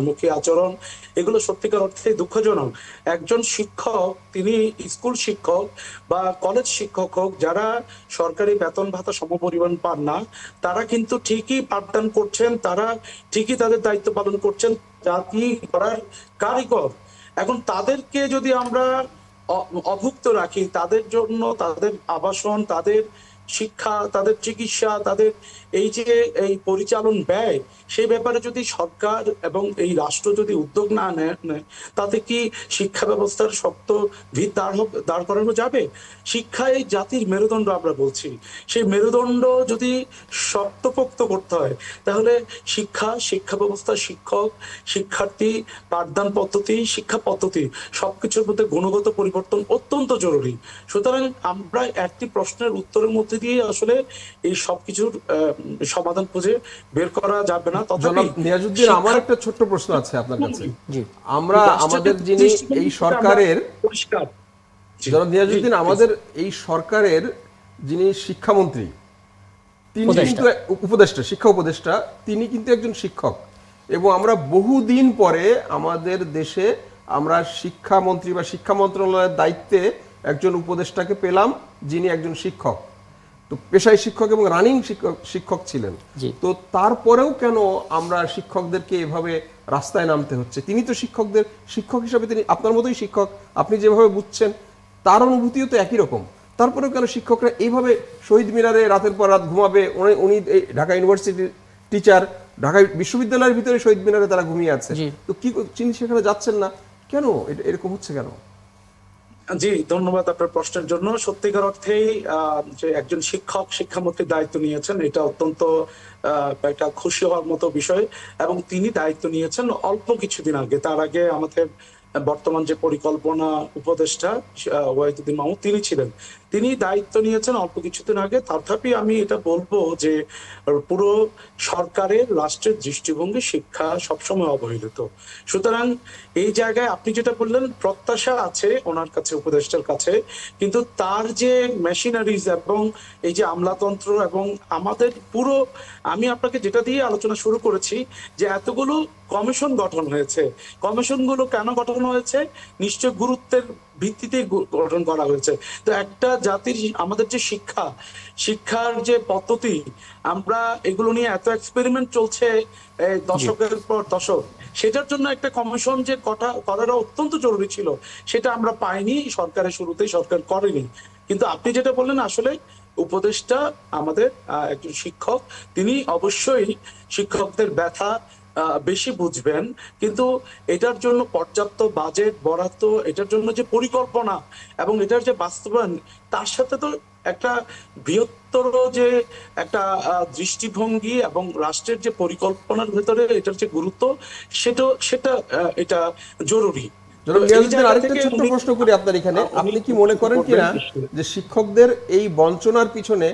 মুখী আচরণ, এগুলো সত্যিকার অর্থে দুঃখজনক। একজন শিক্ষক, তিনি স্কুল শিক্ষক বা কলেজ শিক্ষক হোক, যারা সরকারি বেতন ভাতা সমপরিমাণ পান না, তারা কিন্তু ঠিকই পাঠদান করছেন, তারা ঠিকই তাদের দায়িত্ব পালন করছেন, জাতি করার কারিগর। এখন তাদেরকে যদি আমরা অভুক্ত রাখি, তাদের জন্য তাদের আবাসন, তাদের শিক্ষা, তাদের চিকিৎসা, তাদের এই পরিচালন ব্যয়, সেই ব্যাপারে যদি সরকার এবং এই রাষ্ট্র যদি উদ্যোগ না নেয়, তাতে কি শিক্ষা ব্যবস্থার শক্ত ভিত দাঁড় করানো যাবে? শিক্ষা এই জাতির মেরুদণ্ড আমরা বলছি, সেই মেরুদণ্ড যদি শক্তপোক্ত করতে হয়, তাহলে শিক্ষা ব্যবস্থা, শিক্ষক, শিক্ষার্থী, পাঠদান পদ্ধতি, শিক্ষা পদ্ধতি সবকিছুর মধ্যে গুণগত পরিবর্তন অত্যন্ত জরুরি। সুতরাং আমরা একটি প্রশ্নের উত্তরের মধ্যে দিয়ে আসলে এই সবকিছুর সমাধান খুঁজে বের করা যাবে না। জনাব নিয়াজউদ্দিন, আমার একটা ছোট্ট প্রশ্ন আছে আপনার কাছে। আমরা আমাদের যিনি এই সরকারের জনাব নিয়াজউদ্দিন, আমাদের এই সরকারের যিনি শিক্ষামন্ত্রী, তিনি কিন্তু উপদেষ্টা, শিক্ষা উপদেষ্টা, তিনি কিন্তু একজন শিক্ষক, এবং আমরা বহুদিন পরে আমাদের দেশে আমরা শিক্ষামন্ত্রী বা শিক্ষা মন্ত্রণালয়ের দায়িত্বে একজন উপদেষ্টাকে পেলাম যিনি একজন শিক্ষক, তো পেশায় শিক্ষক এবং রানিং শিক্ষক ছিলেন। তো তারপরেও কেন আমরা শিক্ষকদেরকে এভাবে রাস্তায় নামতে হচ্ছে? তিনি তো শিক্ষক হিসাবে তিনি আপনার মতোই শিক্ষক, আপনি যেভাবে বুঝছেন তার অনুভূতিও তো একই রকম। তারপরেও কেন শিক্ষকরা এইভাবে শহীদ মিনারে রাতের পর রাত ঘুমাবে? উনি ঢাকা ইউনিভার্সিটির টিচার, ঢাকা বিশ্ববিদ্যালয়ের ভিতরে শহীদ মিনারে তারা ঘুমিয়ে আছে, তো কি তিনি সেখানে যাচ্ছেন না কেন? এরকম হচ্ছে কেন? জি, ধন্যবাদ আপনার প্রশ্নের জন্য। সত্যিকার অর্থেই যে একজন শিক্ষামন্ত্রীর দায়িত্ব নিয়েছেন, এটা অত্যন্ত একটা খুশি হওয়ার মতো বিষয়। এবং তিনি দায়িত্ব নিয়েছেন অল্প কিছুদিন আগে। তার আগে আমাদের বর্তমান যে পরিকল্পনা উপদেষ্টা ওয়াহিদুদ্দিন মাহমুদ তিনি ছিলেন, তিনি দায়িত্ব নিয়েছেন অল্প কিছুদিন আগে। তথাপি আমি এটা বলবো যে পুরো সরকারের রাষ্ট্রের দৃষ্টিভঙ্গি শিক্ষা সবসময় অবহেলিত। সুতরাং এই জায়গায় আপনি যেটা বললেন প্রত্যাশা আছে ওনার কাছে, উপদেষ্টার কাছে, কিন্তু তার যে মেশিনারিজ এবং এই যে আমলাতন্ত্র এবং আমাদের পুরো, আমি আপনাকে যেটা দিয়ে আলোচনা শুরু করেছি যে এতগুলো কমিশন গঠন হয়েছে, কমিশনগুলো কেন গঠন হয়েছে? নিশ্চয় গুরুত্বের ভিত্তিতে গঠন করা হয়েছে। তো একটা জাতির আমাদের যে শিক্ষার যে পদ্ধতি, আমরা এগুলো নিয়ে এত এক্সপেরিমেন্ট চলছে দশকের পর দশক, সেটার জন্য একটা কমিশন যে করাটা অত্যন্ত জরুরি ছিল, সেটা আমরা পাইনি। সরকারের শুরুতেই সরকার করেনি। কিন্তু আপনি যেটা বললেন, আসলে উপদেষ্টা আমাদের একজন শিক্ষক, তিনি অবশ্যই শিক্ষকদের ব্যথা বেশি বুঝবেন, কিন্তু এটার জন্য পর্যাপ্ত বাজেট বরাদ্দ, এটার জন্য যে পরিকল্পনা এবং এটার যে বাস্তবায়ন, তার সাথে তো একটা বৃহত্তর যে একটা দৃষ্টিভঙ্গি এবং রাষ্ট্রের যে পরিকল্পনার ভেতরে এটার যে গুরুত্ব, সেটা এটা জরুরি। আরেকটা ছোট্ট প্রশ্ন করি আপনার এখানে, আপনি কি মনে করেন কিনা যে শিক্ষকদের এই বঞ্চনার পিছনে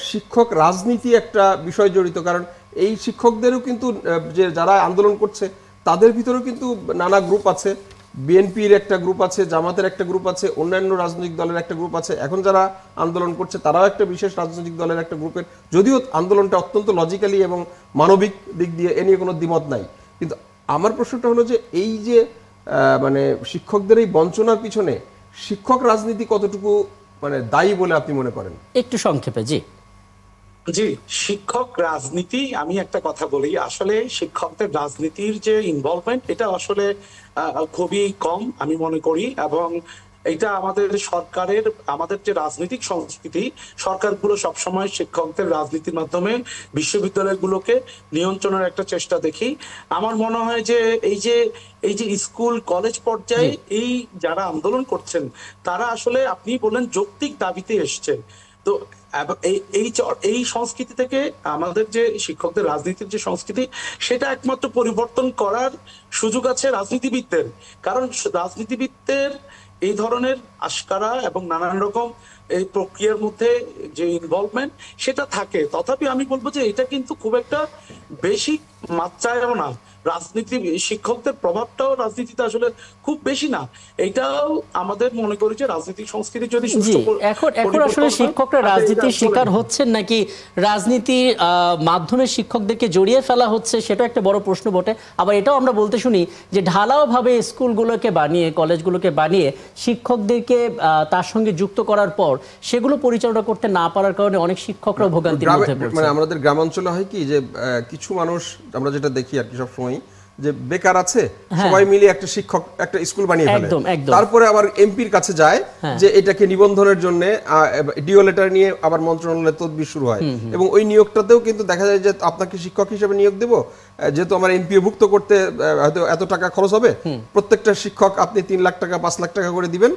শিক্ষক রাজনীতি একটা বিষয় জড়িত? কারণ এই শিক্ষকদেরও কিন্তু যে যারা আন্দোলন করছে তাদের ভিতরেও কিন্তু নানা গ্রুপ আছে, বিএনপির একটা গ্রুপ আছে, জামাতের একটা গ্রুপ আছে, অন্যান্য রাজনৈতিক দলের একটা গ্রুপ আছে, এখন যারা আন্দোলন করছে তারাও একটা বিশেষ রাজনৈতিক দলের একটা গ্রুপের, যদিও আন্দোলনটা অত্যন্ত লজিক্যালি এবং মানবিক দিক দিয়ে এ নিয়ে কোনো দ্বিমত নাই। কিন্তু আমার প্রশ্নটা হলো যে এই যে মানে শিক্ষকদের এই বঞ্চনার পিছনে শিক্ষক রাজনীতি কতটুকু মানে দায়ী বলে আপনি মনে করেন? একটু সংক্ষেপে। জি, শিক্ষক রাজনীতি, আমি একটা কথা বলি, আসলে শিক্ষকদের রাজনীতির যে ইনভলভমেন্ট এটা আসলে খুবই কম আমি মনে করি। এবং এটা আমাদের সরকারের, আমাদের যে রাজনৈতিক সংস্কৃতি, সরকারগুলো সবসময় শিক্ষকদের রাজনীতির মাধ্যমে বিশ্ববিদ্যালয়গুলোকে নিয়ন্ত্রণের একটা চেষ্টা দেখি। আমার মনে হয় যে এই যে স্কুল কলেজ পর্যায়ে এই যারা আন্দোলন করছেন তারা আসলে, আপনি বললেন যৌক্তিক দাবিতে এসছে। তো এই সংস্কৃতি থেকে আমাদের যে শিক্ষকদের রাজনীতির যে সংস্কৃতি, সেটা একমাত্র পরিবর্তন করার সুযোগ আছে রাজনীতিবিদদের। কারণ রাজনীতিবিদদের এই ধরনের আশকারা এবং নানান রকম এই প্রক্রিয়ার মধ্যে যে ইনভলভমেন্ট সেটা থাকে। তথাপি আমি বলবো যে এটা কিন্তু খুব একটা বেশি মাত্রায়ও না। রাজনীতি, শিক্ষকদের প্রভাবটাও রাজনীতিতে আসলে খুব বেশি না। এটাও আমাদের মনে করি যে রাজনৈতিক সংস্কৃতি যদি এখন আসলে শিক্ষকরা রাজনীতির শিকার হচ্ছেন নাকি রাজনীতির মাধ্যমে শিক্ষকদেরকে জড়িয়ে ফেলা হচ্ছে, সেটা একটা বড় প্রশ্ন বটে। আবার এটাও আমরা বলতে শুনি যে ঢালাও ভাবে স্কুলগুলোকে বানিয়ে, কলেজগুলোকে বানিয়ে শিক্ষকদেরকে তার সঙ্গে যুক্ত করার পর সেগুলো পরিচালনা করতে না পারার কারণে অনেক শিক্ষকরা ভোগান্তির মধ্যে পড়ছে। মানে আমাদের গ্রামাঞ্চলে হয় কি যে কিছু মানুষ, আমরা যেটা দেখি আর কি সবসময়, যে বেকার আছে, সবাই মিলে একটা শিক্ষক একটা স্কুল বানিয়ে ফেলে, তারপরে আবার এমপির কাছে যায় যে এটাকে নিবন্ধনের জন্য ডিও লেটার নিয়ে আবার মন্ত্রণালয়ের তদবির শুরু হয়। এবং ওই নিয়োগটাতেও কিন্তু দেখা যায় যে আপনাকে শিক্ষক হিসেবে নিয়োগ দেব, যেহেতু আমার এমপিও ভুক্ত করতে হয়তো এত টাকা খরচ হবে, প্রত্যেকটা শিক্ষক আপনি 3 লাখ টাকা 5 লাখ টাকা করে দিবেন।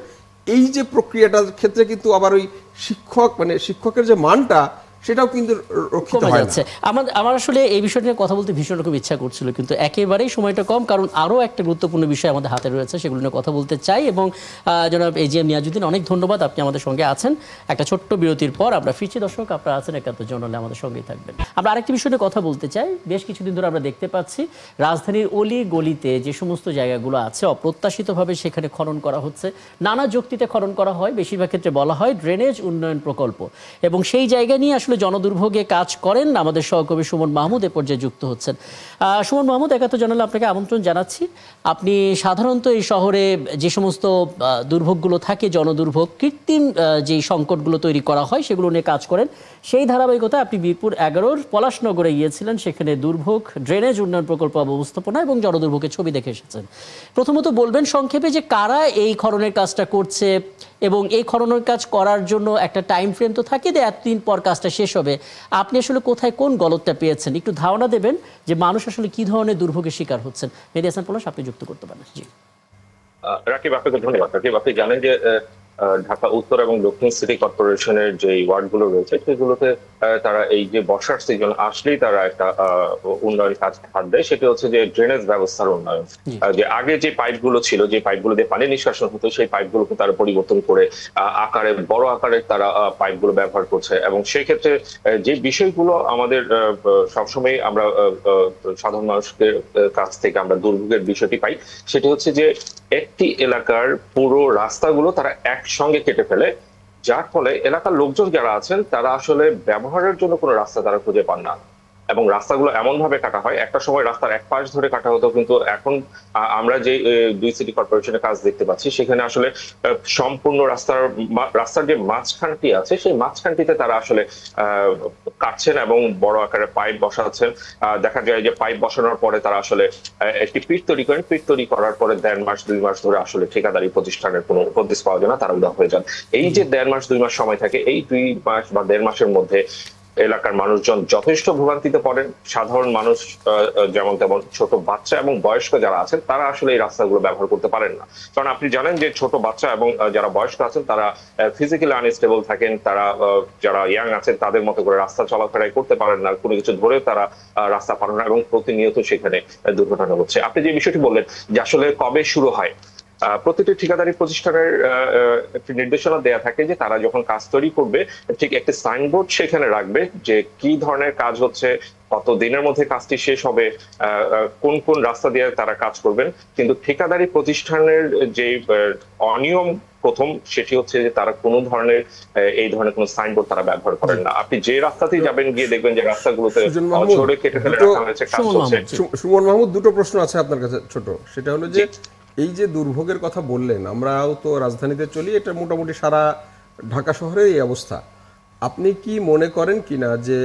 এই যে প্রক্রিয়াটার ক্ষেত্রে কিন্তু আবার ওই শিক্ষক মানে শিক্ষকের যে মানটা সেটাও কিন্তু রক্ষিত হয় না। আমার আসলে এই বিষয়টা নিয়ে কথা বলতে ভীষণ রকম ইচ্ছা করছিল, কিন্তু একেবারেই সময়টা কম, কারণ আরও একটা গুরুত্বপূর্ণ বিষয় আমাদের হাতে রয়েছে, সেগুলো নিয়ে কথা বলতে চাই। এবং জনাব এজিএম নিয়াজউদ্দিন, অনেক ধন্যবাদ, আপনি আমাদের সঙ্গে আছেন। একটা ছোট্ট বিরতির পর আমরা ফিরছি। দর্শক, আপনারা আছেন একাত্তর জানালে, আমাদের সঙ্গেই থাকবেন। আমরা আরেকটি বিষয় নিয়ে কথা বলতে চাই। বেশ কিছুদিন ধরে আমরা দেখতে পাচ্ছি রাজধানীর অলি গলিতে যে সমস্ত জায়গাগুলো আছে অপ্রত্যাশিতভাবে সেখানে খনন করা হচ্ছে। নানা যুক্তিতে খনন করা হয়, বেশিরভাগ ক্ষেত্রে বলা হয় ড্রেনেজ উন্নয়ন প্রকল্প, এবং সেই জায়গা নিয়ে আসলে জনদুর্ভোগে কাজ করেন আমাদের সহকর্মী সুমন মাহমুদ এ পর্যায়ে যুক্ত হচ্ছেন। সুমন মাহমুদ, একাত্তর জানালে আপনাকে আমন্ত্রণ জানাচ্ছি। আপনি সাধারণত এই শহরে যে সমস্ত দুর্ভোগগুলো থাকে, জনদুর্ভোগ, কৃত্রিম যে সংকটগুলো তৈরি করা হয় সেগুলো নিয়ে কাজ করেন। সেই ধারাবাহিকতায় আপনি মিরপুর 11-র পলাশনগরে গিয়েছিলেন, সেখানে দুর্ভোগ, ড্রেনেজ উন্নয়ন প্রকল্প ব্যবস্থাপনা এবং জনদুর্ভোগের ছবি দেখে এসেছেন। প্রথমত বলবেন সংক্ষেপে যে কারা এই খননের কাজটা করছে এবং এই খননের কাজ করার জন্য একটা টাইম ফ্রেম তো থাকে যে এতদিন পর কাজটা শেষ হবে। আপনি আসলে কোথায় কোন গলতটা পেয়েছেন একটু ধারণা দেবেন যে মানুষ আসলে কি ধরনের দুর্ভোগের শিকার হচ্ছেন। মেহেদী হাসান পলাশ, আপনি যুক্ত করতে পারেন। জি রাকিব, আপনাকে ধন্যবাদ। রাকিব, আপনি জানেন যে ঢাকা উত্তর এবং দক্ষিণ সিটি কর্পোরেশনের যে ওয়ার্ডগুলো রয়েছে সেগুলোতে তারা এই যে বর্ষার সিজন আসলেই তারা একটা উন্নয়ন কাজ হাত দেয়, সেটা হচ্ছে যে ড্রেনেজ ব্যবস্থার উন্নয়ন। যে আগে যে পাইপগুলো ছিল, যে পাইপগুলো দিয়ে পানি নিষ্কাশন হতো, সেই পাইপগুলোকে তারা পরিবর্তন করে আকারে বড় আকারের তারা পাইপগুলো ব্যবহার করছে। এবং সেই ক্ষেত্রে যে বিষয়গুলো আমাদের সবসময় আমরা সাধারণ মানুষের কাছ থেকে আমরা দুর্ভোগের বিষয়টি পাই, সেটি হচ্ছে যে একটি এলাকার পুরো রাস্তাগুলো তারা একসঙ্গে কেটে ফেলে, যার ফলে এলাকার লোকজন যারা আছেন তারা আসলে ব্যবহারের জন্য কোনো রাস্তা তারা খুঁজে পান না। এবং রাস্তাগুলো এমন ভাবে কাটা হয়, একটা সময় রাস্তার এক পাশ ধরে কাটা হতো, কিন্তু এখন আমরা যে দুই সিটি কর্পোরেশনের কাজ দেখতে পাচ্ছি সেখানে আসলে সম্পূর্ণ রাস্তার যে মাঝখানটি আছে সেই মাঝখানটিতে তারা আসলে কাটছেন এবং বড় আকারে পাইপ বসাচ্ছেন। দেখা যায় যে পাইপ বসানোর পরে তারা আসলে একটি পিট তৈরি করেন, পিট তৈরি করার পরে 1.5 মাস 2 মাস ধরে আসলে ঠিকাদারি প্রতিষ্ঠানের কোনো উপদেশ পাওয়া যায় না, তারা উদাও হয়ে যান। এই যে 1.5 মাস 2 মাস সময় থাকে, এই 2 মাস বা 1.5 মাসের মধ্যে এলাকার মানুষজন যথেষ্ট ভোগান্তিতে পড়েন। সাধারণ মানুষ যেমন তেমন ছোট বাচ্চা এবং বয়স্ক যারা আছেন তারা আসলে এই রাস্তাগুলো ব্যবহার করতে পারেন না। কারণ আপনি জানেন যে ছোট বাচ্চা এবং যারা বয়স্ক আছেন তারা ফিজিক্যালি আনস্টেবল থাকেন, তারা যারা ইয়াং আছেন তাদের মতো করে রাস্তা চলাফেরাই করতে পারেন না, কোনো কিছু ধরে তারা রাস্তা পারেন না এবং প্রতিনিয়ত সেখানে দুর্ঘটনা হচ্ছে। আপনি যে বিষয়টি বললেন যে আসলে কবে শুরু হয়, প্রতিটি ঠিকাদারি প্রতিষ্ঠানের একটি নির্দেশনা দেয়া থাকে যে তারা যখন কাজ তৈরি করবে ঠিক একটি সাইনবোর্ড সেখানে রাখবে যে কি ধরনের কাজ হচ্ছে, কত দিনের মধ্যে কাজটি শেষ হবে, কোন কোন রাস্তা দিয়ে তারা কাজ করবেন। কিন্তু ঠিকাদারি প্রতিষ্ঠানের যে অনিয়ম প্রথম, সেটি হচ্ছে যে তারা কোনো ধরনের এই ধরনের কোনো সাইনবোর্ড তারা ব্যবহার করেন না। আপনি যে রাস্তাতেই যাবেন গিয়ে দেখবেন যে রাস্তাগুলোতে ঝরে কেটে ফেলে রাখা হয়েছে, কাজ হচ্ছে। সুমন মাহমুদ, দুটো প্রশ্ন আছে আপনার কাছে ছোট। সেটা হলো যে এই যে দুর্ভোগের কথা বললেন, আমরাও তো রাজধানীতে চলি, এটা মোটামুটি সারা ঢাকা শহরের এই অবস্থা। আপনি কি মনে করেন কিনা যে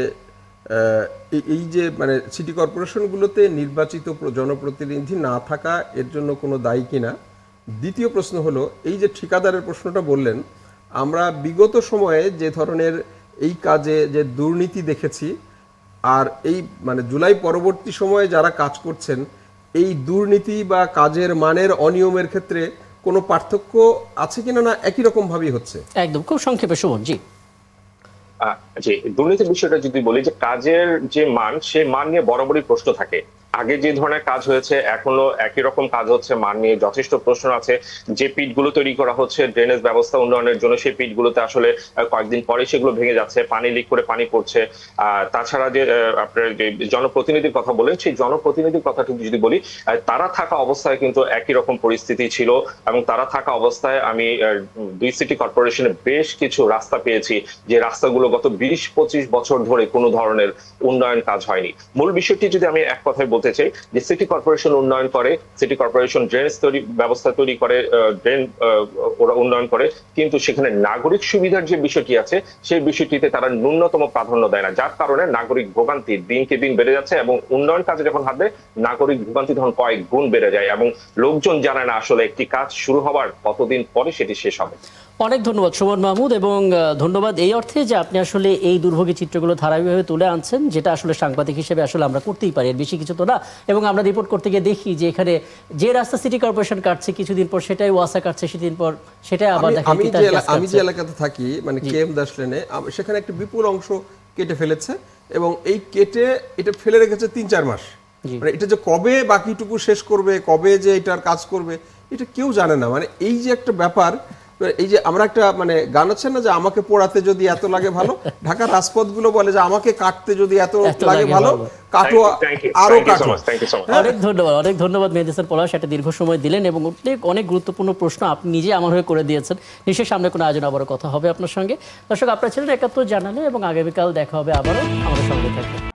এই যে মানে সিটি কর্পোরেশনগুলোতে নির্বাচিত জনপ্রতিনিধি না থাকা এর জন্য কোনো দায়ী কিনা? দ্বিতীয় প্রশ্ন হলো, এই যে ঠিকাদারের প্রশ্নটা বললেন, আমরা বিগত সময়ে যে ধরনের এই কাজে যে দুর্নীতি দেখেছি, আর এই মানে জুলাই পরবর্তী সময়ে যারা কাজ করছেন, এই দুর্নীতি বা কাজের মানের অনিয়মের ক্ষেত্রে কোনো পার্থক্য আছে কিনা, না একই রকম ভাবেই হচ্ছে? একদম খুব সংক্ষেপে সুমন। জি জি, দুর্নীতির বিষয়টা যদি বলি, যে কাজের যে মান, সেই মান নিয়ে বরাবরই প্রশ্ন থাকে। আগে যে ধরনের কাজ হয়েছে এখনো একই রকম কাজ হচ্ছে, মান নিয়ে যথেষ্ট প্রশ্ন আছে। যে পিটগুলো তৈরি করা হচ্ছে ড্রেনেজ ব্যবস্থা উন্নয়নের জন্য, সেই পিটগুলোতে আসলে কয়েকদিন পরে সেগুলো ভেঙে যাচ্ছে, পানি লিক করে পানি পড়ছে। তাছাড়া যে আপনার যে জনপ্রতিনিধির কথা বলেন, সেই জনপ্রতিনিধির কথাটি যদি বলি, তারা থাকা অবস্থায় কিন্তু একই রকম পরিস্থিতি ছিল। এবং তারা থাকা অবস্থায় আমি দুই সিটি কর্পোরেশনে বেশ কিছু রাস্তা পেয়েছি, যে রাস্তাগুলো গত 20-25 বছর ধরে কোনো ধরনের উন্নয়ন কাজ হয়নি। মূল বিষয়টি যদি আমি এক কথায় বলতে চাই, যে সিটি কর্পোরেশন উন্নয়ন করে, সিটি কর্পোরেশন ড্রেনেজ ব্যবস্থা তৈরি করে, ড্রেন ওরা উন্নয়ন করে, কিন্তু সেখানে নাগরিক সুবিধার যে বিষয়টি আছে সেই বিষয়টিতে তারা ন্যূনতম প্রাধান্য দেয় না, যার কারণে নাগরিক ভোগান্তি দিনকে দিন বেড়ে যাচ্ছে। এবং উন্নয়ন কাজে যখন হাত দেয়, নাগরিক ভোগান্তি তখন কয়েক গুণ বেড়ে যায় এবং লোকজন জানে না আসলে একটি কাজ শুরু হবার কতদিন পরে সেটি শেষ হবে। অনেক ধন্যবাদ সুমন মাহমুদ, এবং ধন্যবাদ এই অর্থে যে আপনি আসলে এই দুর্ভোগী চিত্রগুলো ধারাবাহিকভাবে তুলে আনছেন, যেটা আসলে সাংবাদিক হিসেবে আসলে আমরা করতেই পারি, এর বেশি কিছু তো না। এবং আমরা রিপোর্ট করতে গিয়ে দেখি যে এখানে যে রাস্তা সিটি কর্পোরেশন কাটছে, কিছুদিন পর সেটাই ওয়াসা কাটছে, সেদিন পর সেটাই আবার দেখা। আমি যে এলাকাতে থাকি, মানে কেএম দাস লেনে, সেখানে একটা বিপুল অংশ কেটে ফেলেছে এবং এই কেটে এটা ফেলে রেখেছে 3-4 মাস। মানে এটা যে কবে বাকিটুকু শেষ করবে, কবে যে এটার কাজ করবে, এটা কেউ জানে না। মানে এই যে একটা ব্যাপার, এই যে আমরা একটা মানে গান আছে না যে আমাকে পোড়াতে যদি এত লাগে ভালো, ঢাকার রাজপথগুলো বলে যে আমাকে কাটতে যদি এত লাগে ভালো, কাটো আরো কাটো। অনেক ধন্যবাদ মেহেদী হাসান পলাশ, একটা দীর্ঘ সময় দিলেন এবং অনেক গুরুত্বপূর্ণ প্রশ্ন আপনি নিজে আমার হয়ে করে দিয়েছেন। নিশ্চয়ই সামনে কোনো আয়োজন আবারও কথা হবে আপনার সঙ্গে। দর্শক, আপনারা ছিলেন ৭১ জানালে এবং আগামীকাল দেখা হবে আবারও, আমাদের সঙ্গে থাকবেন।